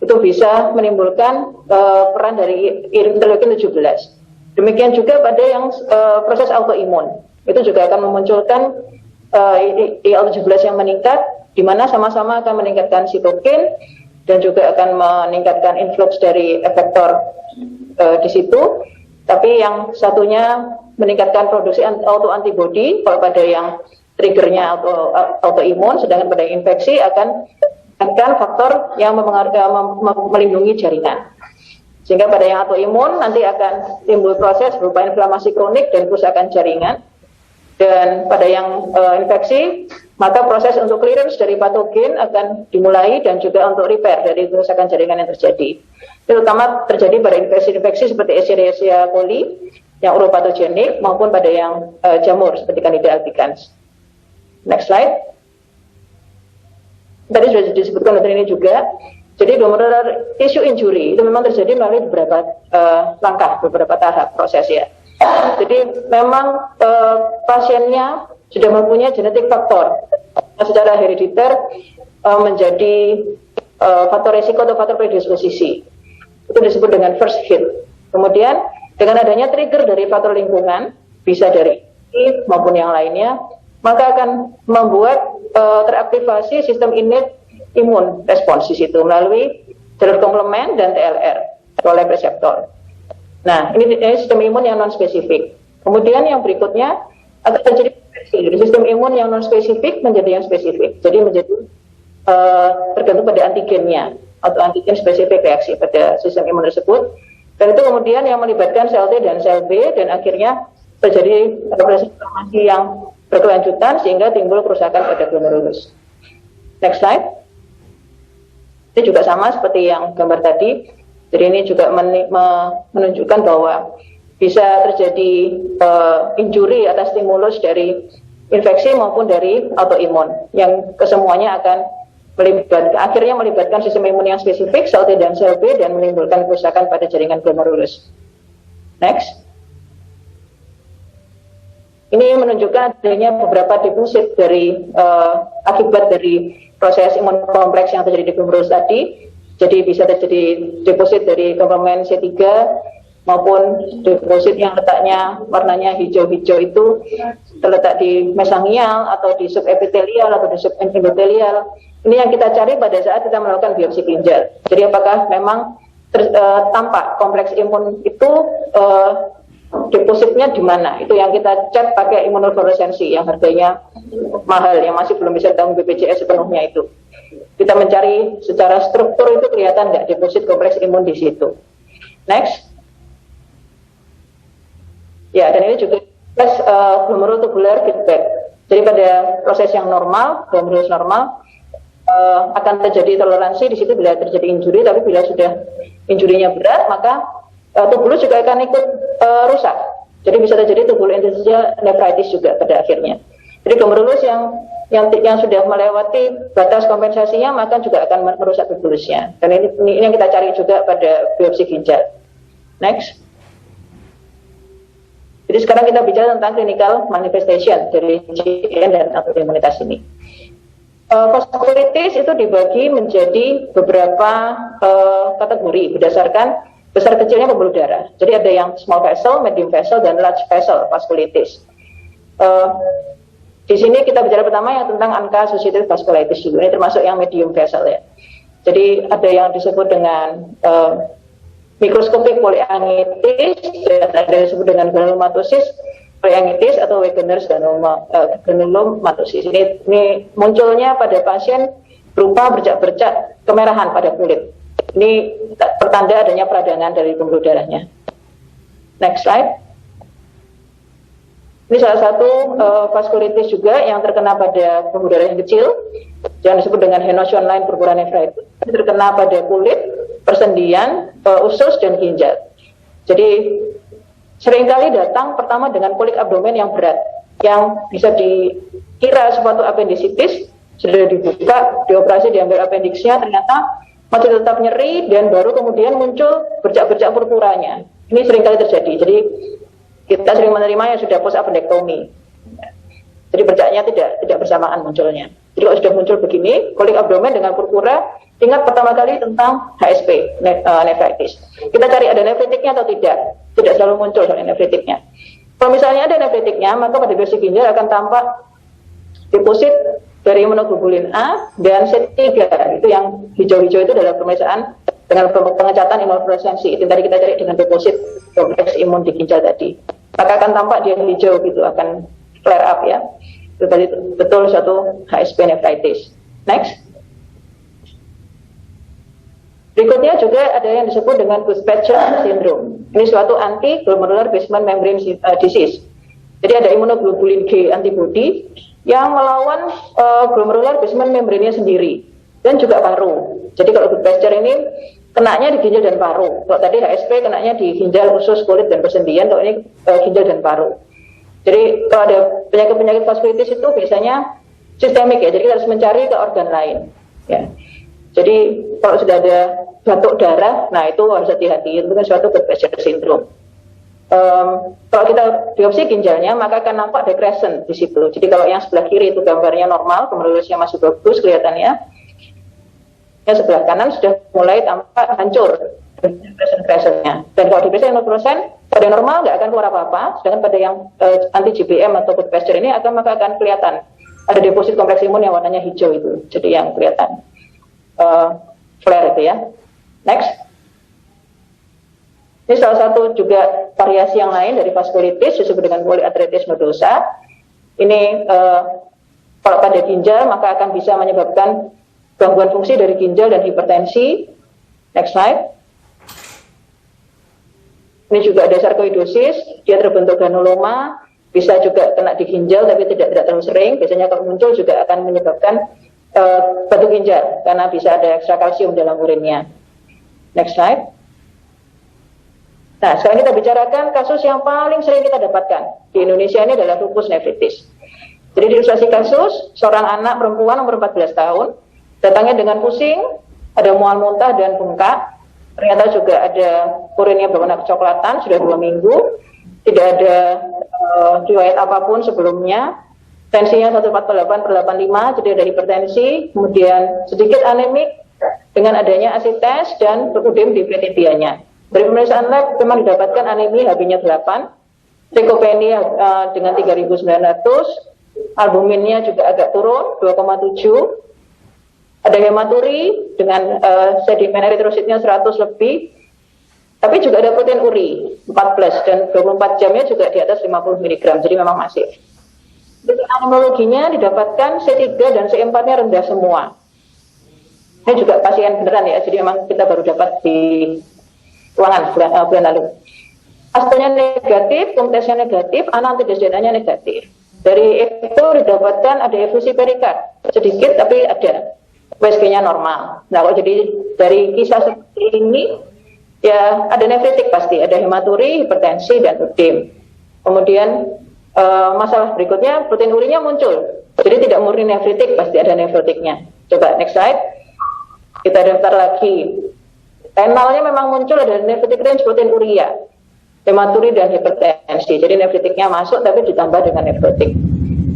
C: itu bisa menimbulkan peran dari interleukin 17. Demikian juga pada yang proses autoimun, itu juga akan memunculkan IL-17 yang meningkat, di mana sama-sama akan meningkatkan sitokin dan juga akan meningkatkan influx dari efektor di situ. Tapi yang satunya meningkatkan produksi autoantibody kalau pada yang triggernya autoimun, sedangkan pada yang infeksi akan faktor yang melindungi jaringan. Sehingga pada yang autoimun nanti akan timbul proses berupa inflamasi kronik dan kerusakan jaringan. Dan pada yang infeksi, maka proses untuk clearance dari patogen akan dimulai dan juga untuk repair dari kerusakan jaringan yang terjadi. Terutama terjadi pada infeksi-infeksi seperti Escherichia coli yang uropatogenik maupun pada yang jamur seperti Candida albicans. Next slide. Tadi sudah disebutkan untuk ini juga. Jadi glomerular tissue injury itu memang terjadi melalui beberapa langkah, beberapa tahap proses ya. Jadi memang pasiennya sudah mempunyai genetik faktor secara herediter menjadi faktor resiko atau faktor predisposisi. Itu disebut dengan first hit. Kemudian dengan adanya trigger dari faktor lingkungan, bisa dari ini maupun yang lainnya, maka akan membuat teraktivasi sistem innate imun respons di situ melalui jalur komplement dan TLR, toll-like reseptor. Nah, ini sistem imun yang non spesifik. Kemudian yang berikutnya akan terjadi dari sistem imun yang non spesifik menjadi yang spesifik. Jadi menjadi tergantung pada antigennya atau antigen spesifik reaksi pada sistem imun tersebut. Dan itu kemudian yang melibatkan sel T dan sel B dan akhirnya terjadi represi inflamasi yang berkelanjutan sehingga timbul kerusakan pada glomerulus. Next slide. Ini juga sama seperti yang gambar tadi. Jadi ini juga menunjukkan bahwa bisa terjadi injury atas stimulus dari infeksi maupun dari autoimun yang kesemuanya akan akhirnya melibatkan sistem imun yang spesifik, sel T dan sel B, dan menimbulkan kerusakan pada jaringan glomerulus. Next. Ini menunjukkan adanya beberapa deposit dari akibat dari proses imun kompleks yang terjadi di glomerulus tadi. Jadi bisa terjadi deposit dari komplement C3 maupun deposit yang letaknya warnanya hijau-hijau itu terletak di mesangial atau di subepitelial atau di subendotelial. Ini yang kita cari pada saat kita melakukan biopsi ginjal. Jadi apakah memang tampak kompleks imun itu depositnya di mana? Itu yang kita cek pakai imunofluoresensi yang harganya mahal, yang masih belum bisa ditanggung BPJS sepenuhnya itu. Kita mencari secara struktur itu kelihatan nggak deposit kompleks imun di situ. Next. Ya, dan ini juga glomerulotubular feedback. Jadi pada proses yang normal, glomerulus normal, akan terjadi toleransi di situ bila terjadi injury, tapi bila sudah injurinya berat, maka tubulus juga akan ikut rusak. Jadi bisa terjadi tubulus interstitial nephritis juga pada akhirnya. Jadi glomerulus yang sudah melewati batas kompensasinya, maka juga akan merusak tubulusnya. Dan ini yang kita cari juga pada biopsi ginjal. Next. Jadi sekarang kita bicara tentang clinical manifestation dari GN dan autoimunitas ini. Vaskulitis itu dibagi menjadi beberapa kategori berdasarkan besar kecilnya pembuluh darah. Jadi ada yang small vessel, medium vessel, dan large vessel vaskulitis. Di sini kita bicara pertama yang tentang ANCA-associated vasculitis juga. Ini termasuk yang medium vessel ya. Jadi ada yang disebut dengan mikroskopik polyangitis, dan ada yang disebut dengan granulomatosis polyangitis atau Wegener's granulomatosis. Ini munculnya pada pasien berupa bercak-bercak kemerahan pada kulit. Ini pertanda adanya peradangan dari pembuluh darahnya. Next slide. Ini salah satu vaskulitis juga yang terkena pada pembuluh darah yang kecil, yang disebut dengan Henosion line purpura nephritis. Terkena pada kulit, persendian, usus, dan ginjal. Jadi seringkali datang pertama dengan kolik abdomen yang berat, yang bisa dikira suatu appendicitis, sudah dibuka, dioperasi, diambil appendixnya, ternyata masih tetap nyeri, dan baru kemudian muncul bercak-bercak purpuranya. Ini seringkali terjadi. Jadi kita sering menerima yang sudah post appendektomi. Jadi bercaknya tidak bersamaan munculnya. Jadi kalau sudah muncul begini, kolik abdomen dengan purpura, ingat pertama kali tentang HSP, nephritis. Kita cari ada nefritiknya atau tidak. Tidak selalu muncul soal nefritiknya. Kalau misalnya ada nefritiknya, maka pada biopsi ginjal akan tampak deposit dari imunoglobulin A dan C3. Itu yang hijau-hijau itu adalah pemeriksaan dengan pengecatan imunofluoresensi. Itu tadi kita cari dengan deposit kompleks imun di ginjal tadi. Maka akan tampak dia hijau gitu, akan flare up ya. Itu tadi betul suatu HSP nephritis. Next. Berikutnya juga ada yang disebut dengan Busch-Pasteur syndrome. Ini suatu anti-glomerular basement membrane disease. Jadi ada immunoglobulin G antibody yang melawan glomerular basement membrane-nya sendiri dan juga paru. Jadi kalau Busch-Pasteur ini kenanya di ginjal dan paru. Kalau tadi HSP kenanya di ginjal, usus, kulit, dan persendian, kalau ini ginjal dan paru. Jadi kalau ada penyakit-penyakit vaskulitis itu biasanya sistemik ya, jadi kita harus mencari ke organ lain. Ya. Jadi kalau sudah ada batuk darah, nah itu harus hati-hati, itu kan suatu blood pressure syndrome. Kalau kita biopsi ginjalnya, maka akan nampak decrescent di situ. Jadi kalau yang sebelah kiri itu gambarnya normal, glomerulosnya masih bagus kelihatannya. Yang sebelah kanan sudah mulai tampak hancur decrescent-nya. Dan kalau diperiksa 0%, pada normal nggak akan keluar apa-apa. Sedangkan pada yang anti GBM atau blood pressure ini maka akan kelihatan ada deposit kompleks imun yang warnanya hijau itu. Jadi yang kelihatan flare itu ya. Next. Ini salah satu juga variasi yang lain dari vaskulitis disebut dengan polyarteritis nodosa. Ini kalau pada ginjal maka akan bisa menyebabkan gangguan fungsi dari ginjal dan hipertensi. Next slide. Ini juga ada sarkoidosis, dia terbentuk granuloma, bisa juga kena di ginjal tapi tidak terlalu sering. Biasanya kalau muncul juga akan menyebabkan batu ginjal karena bisa ada ekstra kalsium dalam urinnya. Next slide. Nah, sekarang kita bicarakan kasus yang paling sering kita dapatkan di Indonesia ini adalah lupus nefritis. Jadi di ilustrasi kasus, seorang anak perempuan umur 14 tahun, datangnya dengan pusing, ada mual muntah dan bengkak, ternyata juga ada urinnya berwarna kecoklatan, sudah 2 minggu, tidak ada riwayat apapun sebelumnya, tensinya 148/85, jadi ada hipertensi, kemudian sedikit anemik dengan adanya asites dan berudem di plateletianya. Dari pemeriksaan lab memang didapatkan anemia HB-nya 8, leukopenia dengan 3.900, albuminnya juga agak turun 2,7, ada hematuri dengan sedimen eritrositnya 100 lebih, tapi juga ada protein uri 14 dan 24 jamnya juga di atas 50 mg, jadi memang masif. Jadi anemologinya didapatkan C3 dan C4-nya rendah semua. Ini juga pasien beneran ya, jadi memang kita baru dapat di ruangan bulan lalu. Astonya negatif, kumtesnya negatif, anantidesdenanya negatif. Dari itu didapatkan ada efusi perikard, sedikit tapi ada. USG-nya normal. Nah, kalau jadi dari kisah seperti ini, ya ada nefritik pasti, ada hematuri, hipertensi, dan udem. Kemudian masalah berikutnya, protein urinya muncul. Jadi tidak murni nefritik, pasti ada nefrotiknya. Coba next slide. Kita daftar lagi. Renalnya memang muncul ada nefritik range protein uria, hematuri dan hipertensi. Jadi nefritiknya masuk tapi ditambah dengan nefrotik.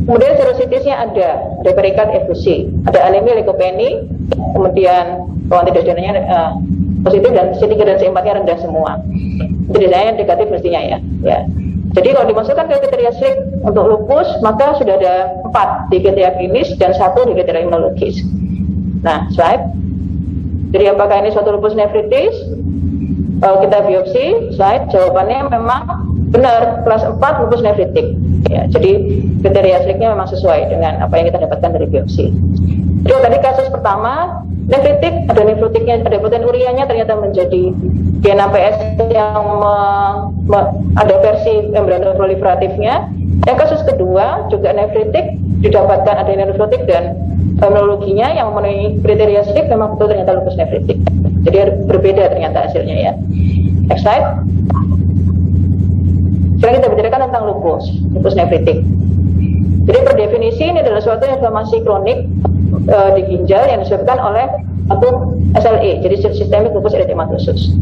C: Kemudian serositisnya ada perikard efusi, ada anemia leukopeni, kemudian antidesdenanya positif dan C3 dan C4-nya rendah semua. Jadi saya negatif mestinya ya. Jadi kalau dimasukkan ke kriteria SLIC untuk lupus, maka sudah ada 4 di kriteria klinis dan 1 di kriteria imunologis. Nah, slide. Jadi apakah ini suatu lupus nefritis? Kita biopsi, slide, jawabannya memang benar, kelas 4 lupus nefritik. Ya, jadi kriteria SLIC-nya memang sesuai dengan apa yang kita dapatkan dari biopsi. Jadi tadi kasus pertama, nefritik, ada nefrotiknya, ada protein urianya ternyata menjadi GNAPS yang ada versi membranoproliferatifnya. Yang kasus kedua juga nefritik, didapatkan ada nefrotik dan imunologinya yang memenuhi kriteria SLIC memang betul ternyata lupus nefritik. Jadi berbeda ternyata hasilnya ya. Next slide. Sekarang kita bicarakan tentang lupus nefritik. Jadi per definisi ini adalah suatu inflamasi kronik di ginjal yang disebabkan oleh satu SLE, jadi systemic lupus erythematosus.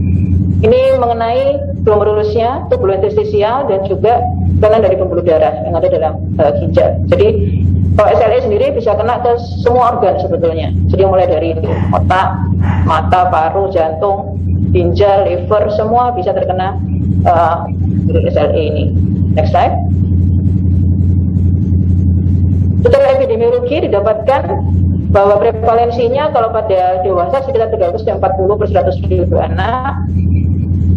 C: Ini mengenai glomerulusnya, tubulum interstisial dan juga kelainan dari pembuluh darah yang ada dalam ginjal. Jadi kalau SLE sendiri bisa kena ke semua organ sebetulnya. Jadi mulai dari otak, mata, paru, jantung, ginjal, liver, semua bisa terkena SLE ini. Next slide. Secara epidemiologi didapatkan bahwa prevalensinya kalau pada dewasa sekitar 340/100.000 anak,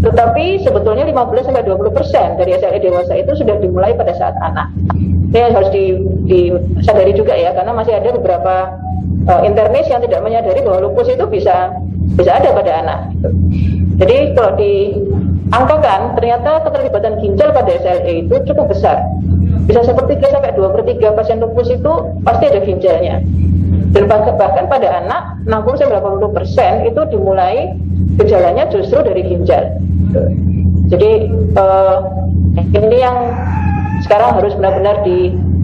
C: tetapi sebetulnya 15-20% dari SLE dewasa itu sudah dimulai pada saat anak. Ini harus disadari juga ya, karena masih ada beberapa internis yang tidak menyadari bahwa lupus itu bisa ada pada anak. Jadi kalau diangkakan, ternyata keterlibatan ginjal pada SLE itu cukup besar. Bisa sepertiga sampai 2/3 pasien lupus itu pasti ada ginjalnya. Dan bahkan pada anak 60-80% itu dimulai gejalanya justru dari ginjal. Jadi ini yang sekarang harus benar-benar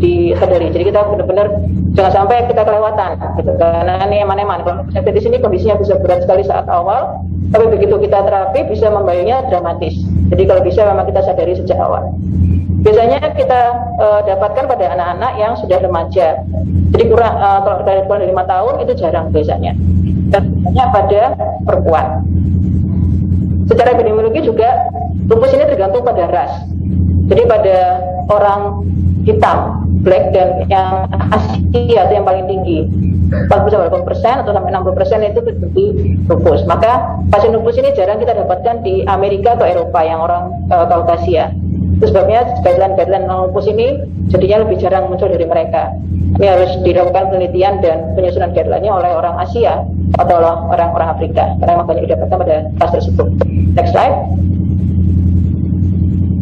C: disadari. Jadi kita benar-benar jangan sampai kita kelewatan, gitu. Karena ini eman-eman. Kalau di sini kondisinya bisa berat sekali saat awal, tapi begitu kita terapi bisa membayangnya dramatis. Jadi kalau bisa memang kita sadari sejak awal. Biasanya kita dapatkan pada anak-anak yang sudah remaja. Jadi kalau kurang dari 5 tahun itu jarang biasanya. Dan biasanya pada perempuan. Secara epidemiologi juga lupus ini tergantung pada ras. Jadi pada orang hitam, black, dan yang Asia itu yang paling tinggi 40-80% atau sampai 60% itu terjadi lupus. Maka pasien lupus ini jarang kita dapatkan di Amerika atau Eropa yang orang Kaukasia. Itu sebabnya guideline lupus ini jadinya lebih jarang muncul dari mereka. Ini harus dilakukan penelitian dan penyusunan guideline-nya oleh orang Asia atau orang-orang Afrika, karena makanya didapatkan pada kelas tersebut. Next slide.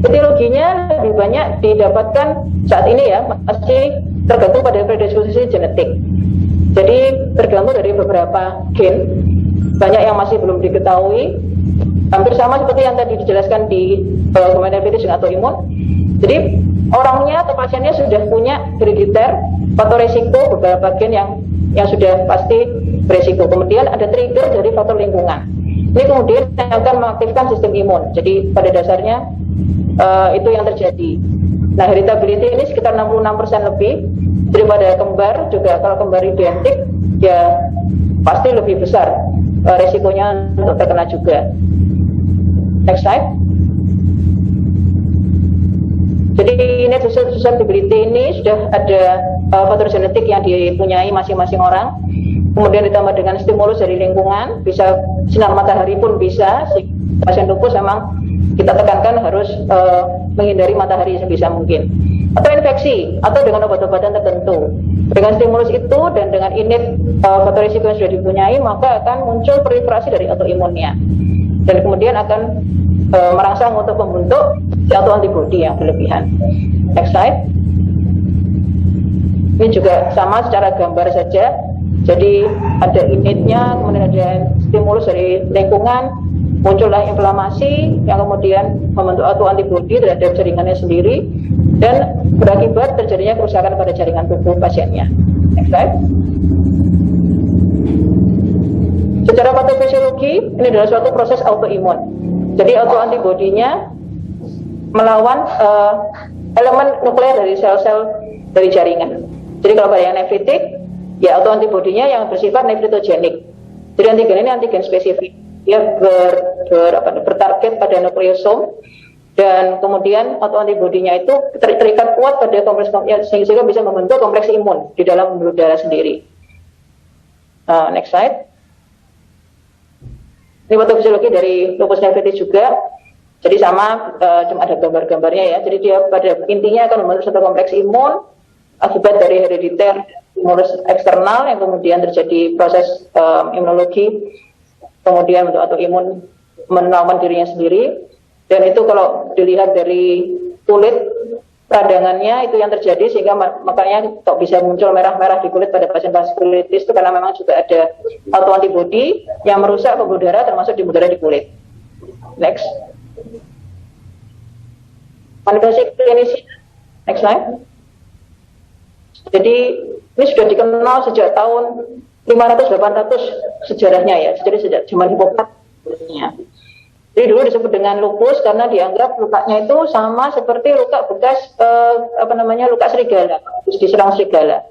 C: Etiologinya lebih banyak didapatkan saat ini ya, masih tergantung pada predisposisi genetik. Jadi tergantung dari beberapa gen, banyak yang masih belum diketahui. Hampir sama seperti yang tadi dijelaskan di diabetes atau imun. Jadi orangnya atau pasiennya sudah punya herediter, faktor risiko beberapa gen yang sudah pasti beresiko. Kemudian ada trigger dari faktor lingkungan. Ini kemudian akan mengaktifkan sistem imun. Jadi pada dasarnya itu yang terjadi. Nah, heritability ini sekitar 66% lebih daripada kembar. Juga kalau kembar identik ya pasti lebih besar resikonya untuk terkena juga. Next slide. Jadi ini susceptibility ini sudah ada faktor genetik yang dipunyai masing-masing orang. Kemudian ditambah dengan stimulus dari lingkungan, bisa sinar matahari pun bisa. Pasien lupus memang kita tekankan harus menghindari matahari sebisa mungkin. Atau infeksi, atau dengan obat-obatan tertentu. Dengan stimulus itu dan dengan innate faktor risiko yang sudah dipunyai, maka akan muncul proliferasi dari autoimunnya. Dan kemudian akan merangsang untuk membentuk autoantibody yang berlebihan. Next slide. Ini juga sama secara gambar saja. Jadi ada innate-nya, kemudian ada stimulus dari lingkungan, muncullah inflamasi yang kemudian membentuk autoantibody terhadap jaringannya sendiri dan berakibat terjadinya kerusakan pada jaringan tubuh pasiennya. Next slide. Secara patofisiologi, ini adalah suatu proses autoimun. Jadi autoantibody-nya melawan elemen nukleer dari sel-sel dari jaringan. Jadi kalau pada yang nefritik, ya autoantibody-nya yang bersifat nefritogenik. Jadi antigen ini antigen spesifik. Dia bertarget pada nukleosom dan kemudian autoantibody-nya itu terikat kuat pada kompleks sehingga bisa membentuk kompleks imun di dalam pembuluh darah sendiri. Next slide. Ini patofisiologi dari lupus nephritis juga. Jadi sama, cuma ada gambar-gambarnya ya. Jadi dia pada intinya akan membentuk satu kompleks imun akibat dari herediter stimulus eksternal yang kemudian terjadi proses imunologi, kemudian untuk autoimun melawan dirinya sendiri. Dan itu kalau dilihat dari kulit peradangannya itu yang terjadi, sehingga makanya kok bisa muncul merah-merah di kulit pada pasien vaskulitis itu karena memang juga ada autoantibody yang merusak pembuluh darah termasuk di pembuluh darah di kulit. Next. Manifestasi klinis. Next slide. Jadi ini sudah dikenal sejak tahun 500-800 sejarahnya ya, jadi sejak zaman Hippocrates. Jadi dulu disebut dengan lupus karena dianggap lukanya itu sama seperti luka bekas luka serigala, diserang serigala.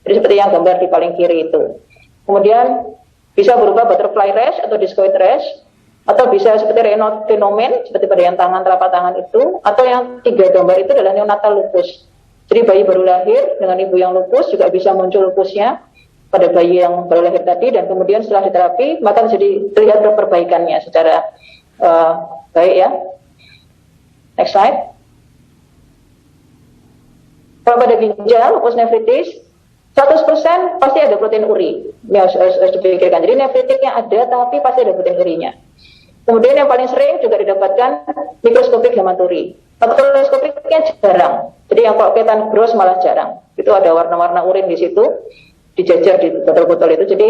C: Jadi seperti yang gambar di paling kiri itu. Kemudian bisa berupa butterfly rash atau discoid rash, atau bisa seperti Raynaud phenomenon seperti pada yang telapak tangan itu, atau yang 3 gambar itu adalah neonatal lupus. Jadi bayi baru lahir dengan ibu yang lupus juga bisa muncul lupusnya pada bayi yang baru lahir tadi, dan kemudian setelah diterapi maka jadi terlihat perbaikannya secara baik ya. Next slide. Kalau pada ginjal lupus nephritis 100% pasti ada protein uri. Ini harus dipikirkan. Jadi nefritiknya ada tapi pasti ada protein urinya. Kemudian yang paling sering juga didapatkan mikroskopik hematuri. Makroskopiknya jarang. Jadi yang kalau kelihatan gross malah jarang. Itu ada warna-warna urin di situ. dijajar di botol-botol itu. Jadi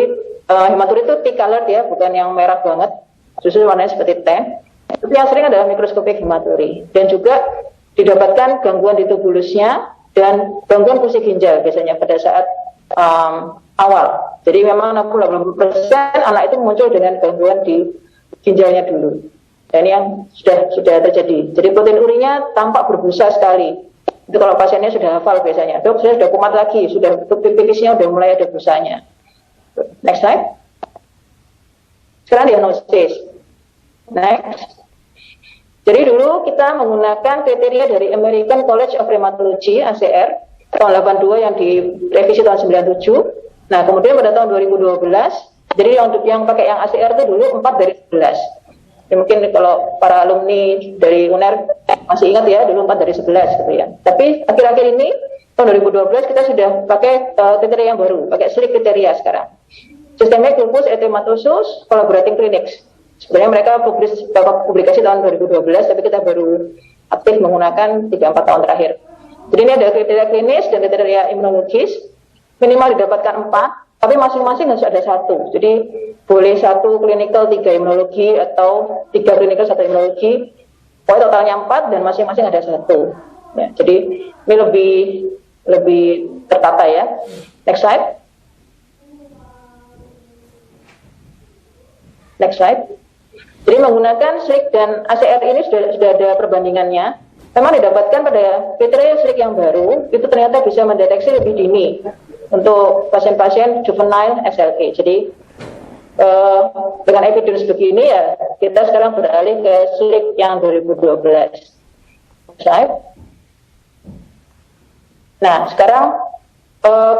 C: hematuri itu tea colored ya, bukan yang merah banget, justru warnanya seperti teh. Tapi yang sering adalah mikroskopik hematuri, dan juga didapatkan gangguan di tubulusnya dan gangguan fungsi ginjal biasanya pada saat awal. Jadi memang 60-80% anak itu muncul dengan gangguan di ginjalnya dulu. Dan yang sudah terjadi. Jadi protein urinya tampak berbusa sekali. Itu kalau pasiennya sudah hafal biasanya. Dok, saya sudah kumat lagi, sudah pipisnya sudah mulai ada busanya. Next slide. Sekarang diagnosis. Next. Jadi dulu kita menggunakan kriteria dari American College of Rheumatology (ACR) tahun 82 yang direvisi tahun 97. Nah, kemudian pada tahun 2012, jadi yang pakai yang ACR itu dulu 4 dari 11. Ya, mungkin kalau para alumni dari UNER masih ingat ya, dulu 4 dari 11 gitu ya. Tapi akhir-akhir ini tahun 2012 kita sudah pakai kriteria yang baru, pakai SLIC kriteria sekarang. Systemic Lupus Erythematosus Collaborating Clinics. Sebenarnya mereka publikasi tahun 2012, tapi kita baru aktif menggunakan 3-4 tahun terakhir. Jadi ini ada kriteria klinis dan kriteria imunologis, minimal didapatkan 4, tapi masing-masing harus ada 1. Jadi boleh 1 klinikal 3 imunologi atau 3 klinikal 1 imunologi, pokoknya totalnya 4 dan masing-masing ada 1. Ya, jadi ini lebih tertata ya. Next slide. Next slide. Jadi menggunakan SLIC dan ACR ini sudah ada perbandingannya. Memang didapatkan pada kriteria SLIC yang baru, itu ternyata bisa mendeteksi lebih dini untuk pasien-pasien juvenile SLE. Jadi dengan evidence begini ya, kita sekarang beralih ke SLIC yang 2012. Slide. Nah, sekarang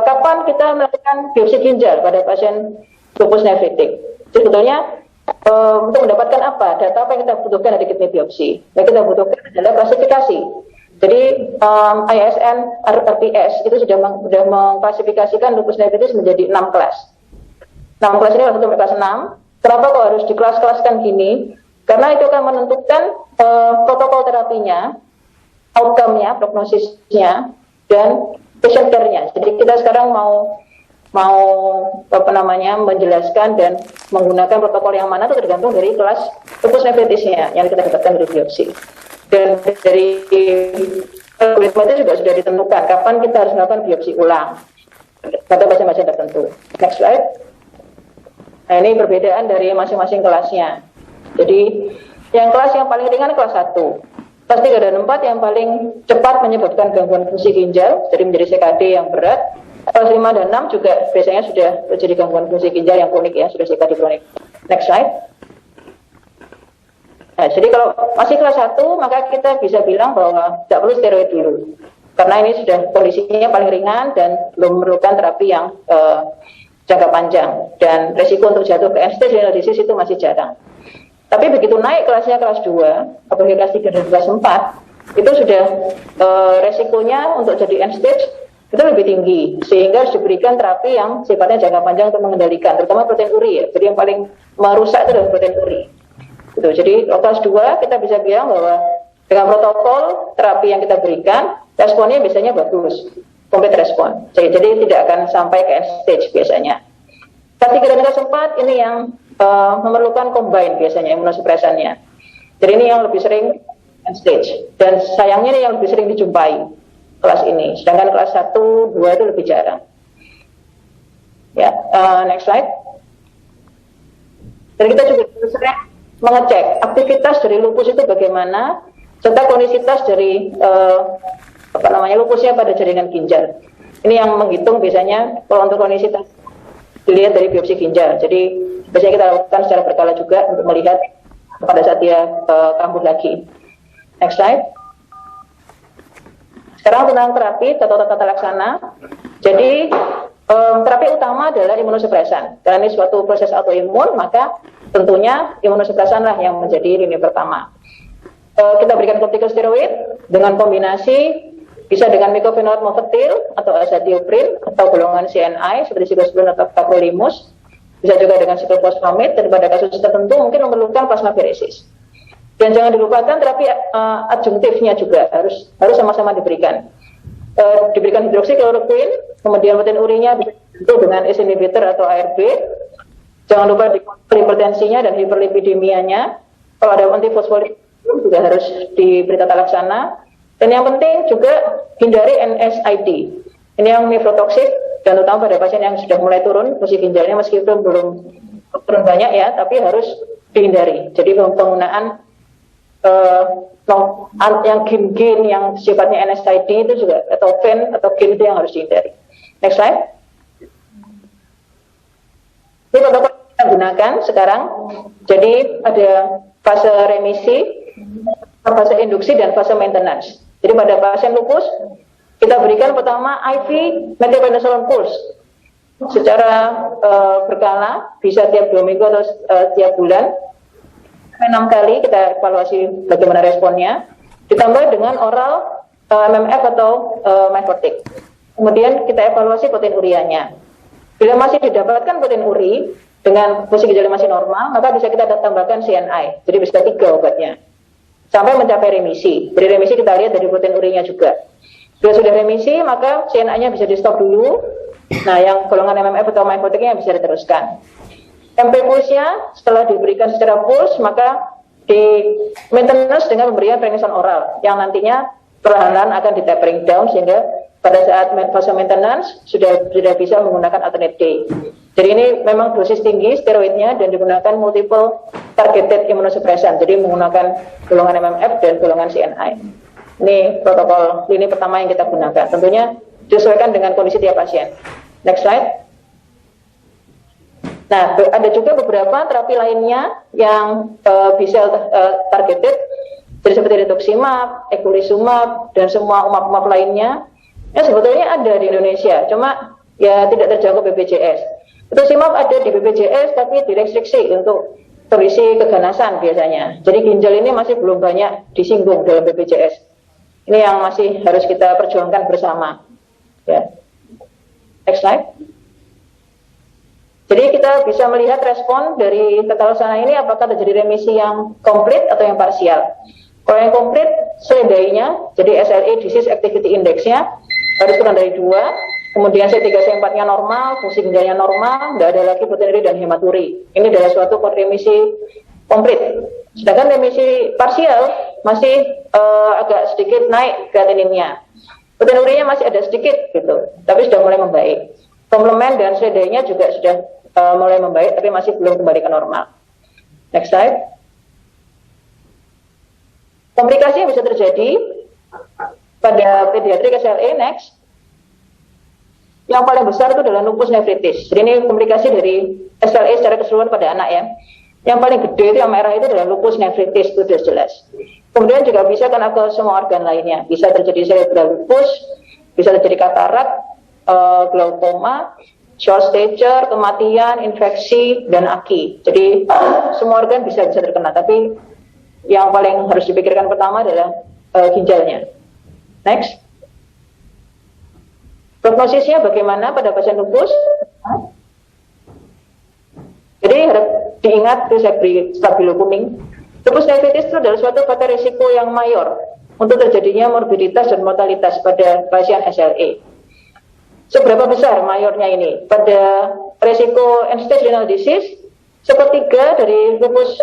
C: kapan kita melakukan biopsi ginjal pada pasien lupus nefritik? Sebetulnya untuk mendapatkan apa? Data apa yang kita butuhkan dari kidney biopsi? Yang kita butuhkan adalah klasifikasi. Jadi ISN RPS itu sudah mengklasifikasikan lupus nephritis menjadi 6 kelas. 6 kelas ini sampai kelas 6. Kenapa kok harus dikelas-kelaskan gini? Karena itu akan menentukan protokol terapinya, outcome-nya, prognosisnya, dan patient care-nya. Jadi kita sekarang mau menjelaskan dan menggunakan protokol yang mana itu tergantung dari kelas lupus nephritisnya yang kita dapatkan dari biopsi. Dan dari algoritma itu juga sudah ditentukan kapan kita harus melakukan biopsi ulang pada pasien-pasien tertentu. Next slide. Nah, ini perbedaan dari masing-masing kelasnya. Jadi yang kelas yang paling ringan kelas 1. Kelas 3 dan 4 yang paling cepat menyebabkan gangguan fungsi ginjal, jadi menjadi CKD yang berat. Kelas 5 dan 6 juga biasanya sudah terjadi gangguan fungsi ginjal yang kronik ya, sudah CKD kronik. Next slide. Nah, jadi kalau masih kelas 1, maka kita bisa bilang bahwa tidak perlu steroid dulu. Karena ini sudah kondisinya paling ringan dan belum memerlukan terapi yang jangka panjang. Dan resiko untuk jatuh ke end-stage renal disease itu masih jarang. Tapi begitu naik kelasnya kelas 2, apalagi kelas 3 dan kelas 4, itu sudah resikonya untuk jadi end-stage itu lebih tinggi, sehingga harus diberikan terapi yang sifatnya jangka panjang untuk mengendalikan, terutama protein uri ya. Jadi yang paling merusak itu adalah protein uri. Gitu. Jadi kelas 2 kita bisa bilang bahwa dengan protokol terapi yang kita berikan, responnya biasanya bagus, complete respon. Jadi tidak akan sampai ke end stage biasanya. Kelas 3 dan kelas 4 ini yang memerlukan combine biasanya imunosupresannya. Jadi ini yang lebih sering end stage. Dan sayangnya ini yang lebih sering dijumpai kelas ini. Sedangkan kelas 1, 2 itu lebih jarang. Ya, next slide. Dan kita juga sering mengecek aktivitas dari lupus itu bagaimana, serta kondisitas dari lupusnya pada jaringan ginjal. Ini yang menghitung biasanya kalau untuk kondisitas dilihat dari biopsi ginjal. Jadi biasanya kita lakukan secara berkala juga untuk melihat pada saat dia kambuh lagi. Next slide. Sekarang tentang terapi atau tata laksana. Jadi terapi utama adalah imunosupresan. Karena ini suatu proses autoimun, maka tentunya imunosupresan lah yang menjadi lini pertama. Kita berikan kortikosteroid dengan kombinasi bisa dengan mycophenolate mofetil atau azathioprine atau golongan CNI seperti cyclosporin atau tacrolimus. Bisa juga dengan cyclophosphamide dan pada kasus tertentu mungkin memerlukan plasmapheresis. Dan jangan dilupakan terapi adjunktifnya juga harus sama-sama diberikan. Diberikan hidroksikloroquine, kemudian protein urinya itu dengan ACE inhibitor atau ARB. Jangan lupa dikontrol hipertensinya dan hiperlipidemianya. Kalau ada antifosfolipid juga harus diberi tata laksana. Dan yang penting juga hindari NSAID. Ini yang nefrotoksik dan terutama pada pasien yang sudah mulai turun fungsi ginjalnya meskipun belum turun banyak ya, tapi harus dihindari. Jadi penggunaan yang gen yang sifatnya NSAID itu juga atau VEN atau gen itu yang harus dihindari. Next slide. Ini protokol yang kita gunakan sekarang. Jadi ada fase remisi, fase induksi dan fase maintenance. Jadi pada pasien lupus kita berikan pertama IV methylprednisolone pulse secara berkala, bisa tiap 2 minggu atau tiap bulan. 6 kali kita evaluasi bagaimana responnya, ditambah dengan oral MMF atau Myfortic. Kemudian kita evaluasi protein urianya. Bila masih didapatkan protein uri dengan fungsi ginjal masih normal, maka bisa kita tambahkan CNI. Jadi bisa 3 obatnya sampai mencapai remisi. Jadi remisi kita lihat dari protein urinya juga. Bila sudah remisi, maka CNI-nya bisa di stop dulu. Nah, yang golongan MMF atau Myfortic-nya bisa diteruskan. MP pulse-nya setelah diberikan secara pulse, maka di maintenance dengan pemberian prednisone oral yang nantinya perlahan-lahan akan di tapering down sehingga pada saat fase maintenance sudah bisa menggunakan alternate day. Jadi ini memang dosis tinggi steroidnya dan digunakan multiple targeted immunosuppressant. Jadi menggunakan golongan MMF dan golongan CNI. Ini protokol ini pertama yang kita gunakan. Tentunya disesuaikan dengan kondisi tiap pasien. Next slide. Nah, ada juga beberapa terapi lainnya yang bisa targeted, jadi seperti rituximab, eculizumab, dan semua umap-umap lainnya. Ya sebetulnya ada di Indonesia, cuma ya tidak terjangkau BPJS. Rituximab ada di BPJS, tapi direstriksi untuk kondisi keganasan biasanya. Jadi ginjal ini masih belum banyak disinggung dalam BPJS. Ini yang masih harus kita perjuangkan bersama. Ya. Next slide. Jadi kita bisa melihat respon dari tata laksana ini apakah terjadi remisi yang komplit atau yang parsial. Kalau yang komplit, SLEDAI-nya, jadi SLE Disease Activity Index-nya harus kurang dari 2, kemudian C3, C4-nya normal, fungsi ginjalnya normal, tidak ada lagi proteinuri dan hematuri. Ini adalah suatu remisi komplit. Sedangkan remisi parsial masih agak sedikit naik kreatininnya. Proteinurinya masih ada sedikit gitu, tapi sudah mulai membaik. Komplement dan SLEDAI-nya juga sudah mulai membaik, tapi masih belum kembali ke normal. Next slide. Komplikasi yang bisa terjadi pada pediatrik SLE, next. Yang paling besar itu adalah lupus nefritis. Jadi ini komplikasi dari SLE secara keseluruhan pada anak ya. Yang paling gede itu yang merah itu adalah lupus nefritis, itu sudah jelas. Kemudian juga bisa kena ke semua organ lainnya. Bisa terjadi cerebral lupus, bisa terjadi katarak, glaukoma, short stature, kematian, infeksi, dan aki. Jadi semua organ bisa terkena, tapi yang paling harus dipikirkan pertama adalah ginjalnya. Next. Prognosisnya bagaimana pada pasien lupus? Jadi harap diingat, itu saya beri stabilo kuning. Lupus nefritis itu adalah suatu faktor risiko yang mayor untuk terjadinya morbiditas dan mortalitas pada pasien SLE. Seberapa besar mayornya ini? Pada resiko end-stage renal disease, sepertiga dari lupus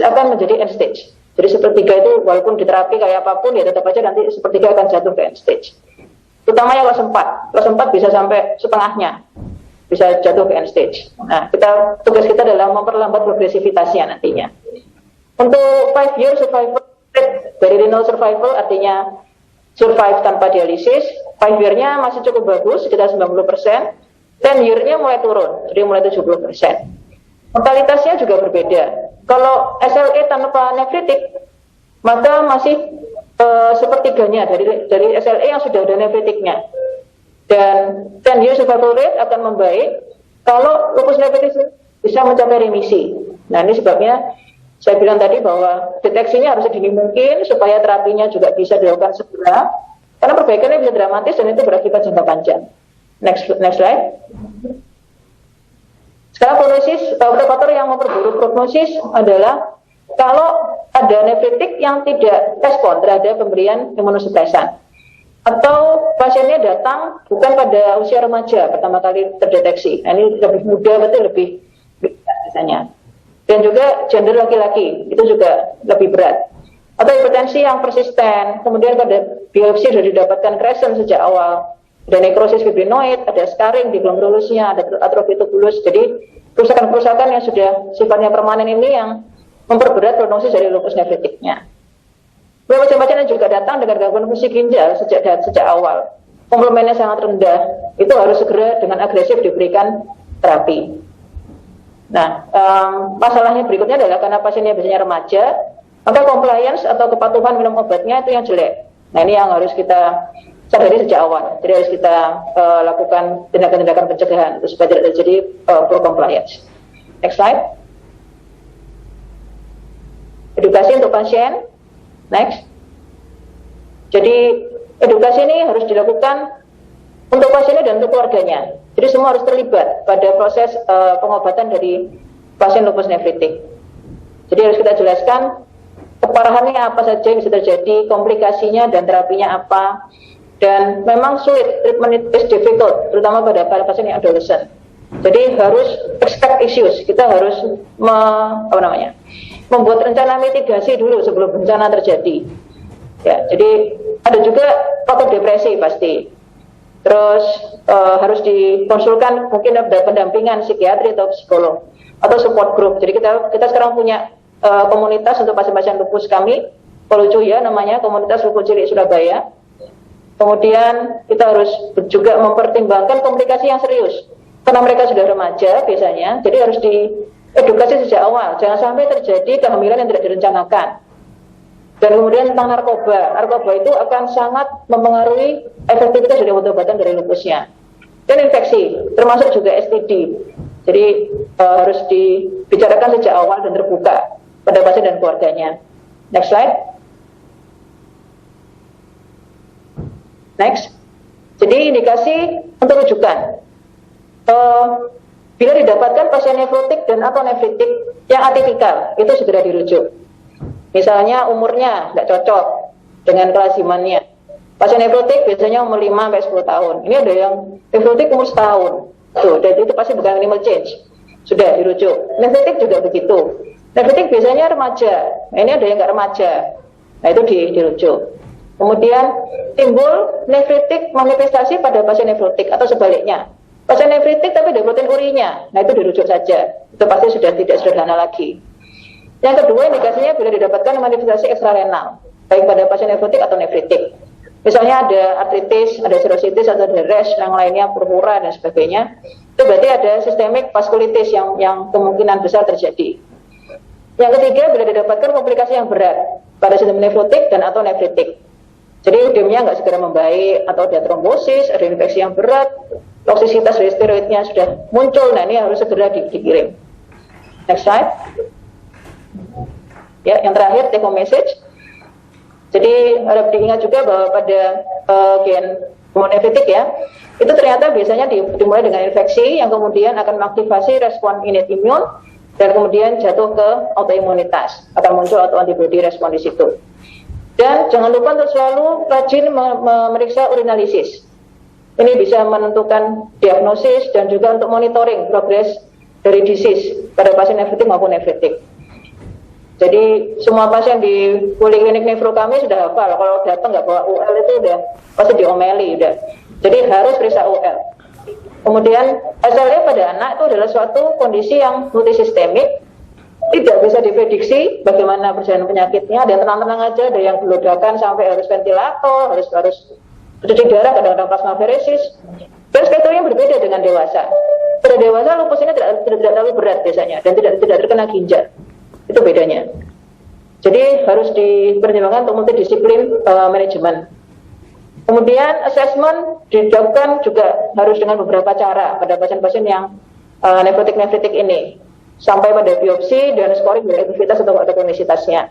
C: akan menjadi end-stage. Jadi sepertiga itu walaupun diterapi kayak apapun, ya tetap aja nanti sepertiga akan jatuh ke end-stage. Utamanya kelas 4 bisa sampai setengahnya, bisa jatuh ke end-stage. Nah, tugas kita adalah memperlambat progresivitasnya nantinya. Untuk 5-year survival rate dari renal survival, artinya survive tanpa dialisis, 5-year-nya masih cukup bagus, sekitar 90%, 10-year-nya mulai turun, jadi mulai 70%. Mortalitasnya juga berbeda. Kalau SLE tanpa nefritik, maka masih sepertiganya dari SLE yang sudah ada nefritiknya. Dan 10-year survival rate akan membaik kalau lupus nefritis bisa mencapai remisi. Nah, ini sebabnya saya bilang tadi bahwa deteksinya harus sedini mungkin supaya terapinya juga bisa dilakukan segera. Karena perbaikannya bisa dramatis dan itu berakibat jangka panjang. Next slide. Sekarang prognosis, faktor yang memperburuk prognosis adalah kalau ada nefritik yang tidak respon terhadap pemberian imunosupresan. atau pasiennya datang bukan pada usia remaja pertama kali terdeteksi. Nah, ini lebih muda, berarti lebih biasanya. Dan juga gender laki-laki itu juga lebih berat. Atau hipertensi yang persisten, kemudian pada biopsi sudah didapatkan crescent sejak awal, ada nekrosis fibrinoid, ada scarring di glomerulusnya, ada atrofi tubulus. Jadi kerusakan-kerusakan yang sudah sifatnya permanen ini yang memperberat prognosis dari lupus nefritiknya. Beberapa pasien juga datang dengan gangguan fungsi ginjal sejak awal, komplemennya sangat rendah, itu harus segera dengan agresif diberikan terapi. Nah, masalahnya berikutnya adalah karena pasiennya biasanya remaja, maka compliance atau kepatuhan minum obatnya itu yang jelek. Nah, ini yang harus kita sadari sejak awal. Jadi harus kita lakukan tindakan-tindakan pencegahan supaya tidak terjadi poor compliance. Next slide. Edukasi untuk pasien. Next. Jadi edukasi ini harus dilakukan untuk pasiennya dan untuk keluarganya. Jadi semua harus terlibat pada proses pengobatan dari pasien lupus nefritik. Jadi harus kita jelaskan keparahannya apa saja yang bisa terjadi, komplikasinya dan terapinya apa. Dan memang sulit, treatment is difficult, terutama pada pasien yang adolescent. Jadi harus expect issues, kita harus membuat rencana mitigasi dulu sebelum bencana terjadi. Ya, jadi ada juga faktor depresi pasti. Terus harus dikonsulkan, mungkin ada pendampingan psikiatri atau psikolog atau support group. Jadi kita sekarang punya komunitas untuk pasien-pasien lupus kami, Polucu ya namanya, komunitas lupus cilik Surabaya. Kemudian kita harus juga mempertimbangkan komplikasi yang serius, karena mereka sudah remaja biasanya, jadi harus diedukasi sejak awal, jangan sampai terjadi kehamilan yang tidak direncanakan. Dan kemudian tentang narkoba itu akan sangat mempengaruhi efektivitas dari obat-obatan dari lupusnya. Dan infeksi, termasuk juga STD, jadi harus dibicarakan sejak awal dan terbuka pada pasien dan keluarganya. Next slide. Next. Jadi indikasi untuk rujukan. Bila didapatkan pasien nefrotik dan atau nefritik yang atipikal, itu segera dirujuk. Misalnya umurnya tidak cocok dengan kelazimannya. Pasien nefrotik biasanya umur 5-10 tahun. Ini ada yang nefrotik umur setahun. Dan itu pasti bukan minimal change. Sudah dirujuk. Nefritik juga begitu. Nefritik biasanya remaja. Nah, ini ada yang nggak remaja. Nah, itu dirujuk. Kemudian timbul nefritik manifestasi pada pasien nefrotik atau sebaliknya. Pasien nefritik tapi ada protein urinya, nah itu dirujuk saja. Itu pasti sudah tidak sederhana lagi. Yang kedua, indikasinya bila didapatkan manifestasi ekstrarenal, baik pada pasien nefrotik atau nefritik. Misalnya ada artritis, ada serositis, atau ada rash, yang lainnya purpura dan sebagainya. Itu berarti ada sistemik vaskulitis yang kemungkinan besar terjadi. Yang ketiga, bila didapatkan komplikasi yang berat pada sistem nefrotik dan atau nefritik. Jadi edemnya nggak segera membaik, atau ada trombosis, ada infeksi yang berat, toksisitas dari steroidnya sudah muncul, nah ini harus segera dikirim. Next slide. Ya, yang terakhir take home message. Jadi harap diingat juga bahwa pada gen nefritik ya, itu ternyata biasanya dimulai dengan infeksi yang kemudian akan mengaktifasi respon innate immune dan kemudian jatuh ke autoimunitas, akan muncul autoantibody respon di situ. Dan jangan lupa untuk selalu rajin memeriksa urinalisis. Ini bisa menentukan diagnosis dan juga untuk monitoring progres dari disease pada pasien nefritik maupun nefritik. Jadi semua pasien di poliklinik nefro kami sudah hafal, kalau datang nggak bawa UL itu udah pasti diomeli udah. Jadi harus periksa UL. Kemudian SLE pada anak itu adalah suatu kondisi yang multisistemik, tidak bisa diprediksi bagaimana perjalanan penyakitnya. Ada yang tenang-tenang aja, ada yang gelodakan sampai harus ventilator, harus cuci darah, kadang-kadang plasmaferesis. Dan spektrumnya berbeda dengan dewasa. Pada dewasa lupus ini tidak terlalu berat biasanya dan tidak terkena ginjal. Itu bedanya. Jadi harus dipertimbangkan untuk multidisiplin manajemen. Kemudian assessment dilakukan juga harus dengan beberapa cara pada pasien-pasien yang nefrotik ini. Sampai pada biopsi dan scoring dari aktivitas atau kronisitasnya.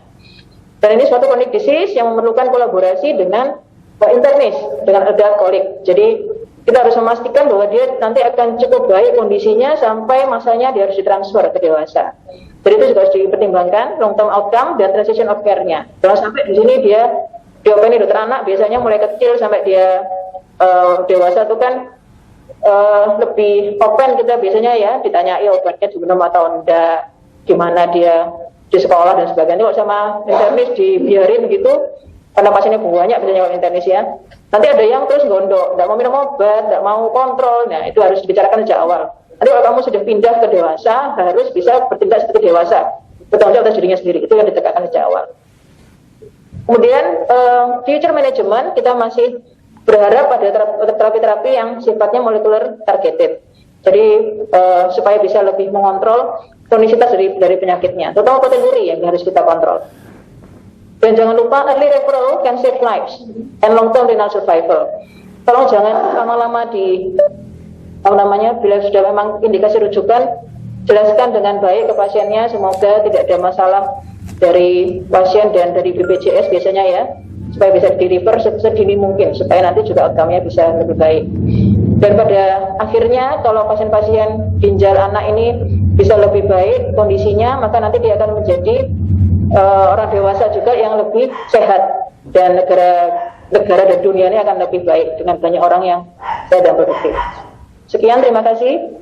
C: Dan ini suatu chronic disease yang memerlukan kolaborasi dengan internis, dengan adult kolik. Jadi kita harus memastikan bahwa dia nanti akan cukup baik kondisinya sampai masanya dia harus ditransfer ke dewasa. Jadi itu juga harus dipertimbangkan long term outcome dan transition of care-nya. Jangan sampai di sini dia diopeni dokter anak biasanya mulai kecil sampai dia dewasa itu kan lebih open kita biasanya ya, ditanyai obatnya diminum atau enggak, gimana dia di sekolah dan sebagainya. Kalau sama internis dibiarin gitu, karena pasiennya banyak biasanya kalau internis ya, nanti ada yang terus gondok, enggak mau minum obat, enggak mau kontrol. Nah itu harus dibicarakan sejak awal. Nanti kalau kamu sudah pindah ke dewasa, harus bisa bertindak seperti dewasa, bertanggung jawab atas dirinya sendiri. Itu yang ditegakkan sejak awal. Kemudian future management, kita masih berharap pada terapi-terapi yang sifatnya molekuler targeted. Jadi supaya bisa lebih mengontrol kondisitas dari penyakitnya, terutama potensi yang harus kita kontrol. Dan jangan lupa early referral can save lives and long term renal survival. Tolong jangan lama-lama bila sudah memang indikasi rujukan, jelaskan dengan baik ke pasiennya. Semoga tidak ada masalah dari pasien dan dari BPJS biasanya ya, supaya bisa di-refer sedini mungkin, supaya nanti juga outcome-nya bisa lebih baik. Dan pada akhirnya kalau pasien-pasien ginjal anak ini bisa lebih baik kondisinya, maka nanti dia akan menjadi orang dewasa juga yang lebih sehat, dan negara dan dunia ini akan lebih baik dengan banyak orang yang sehat dan produktif. Sekian, terima kasih.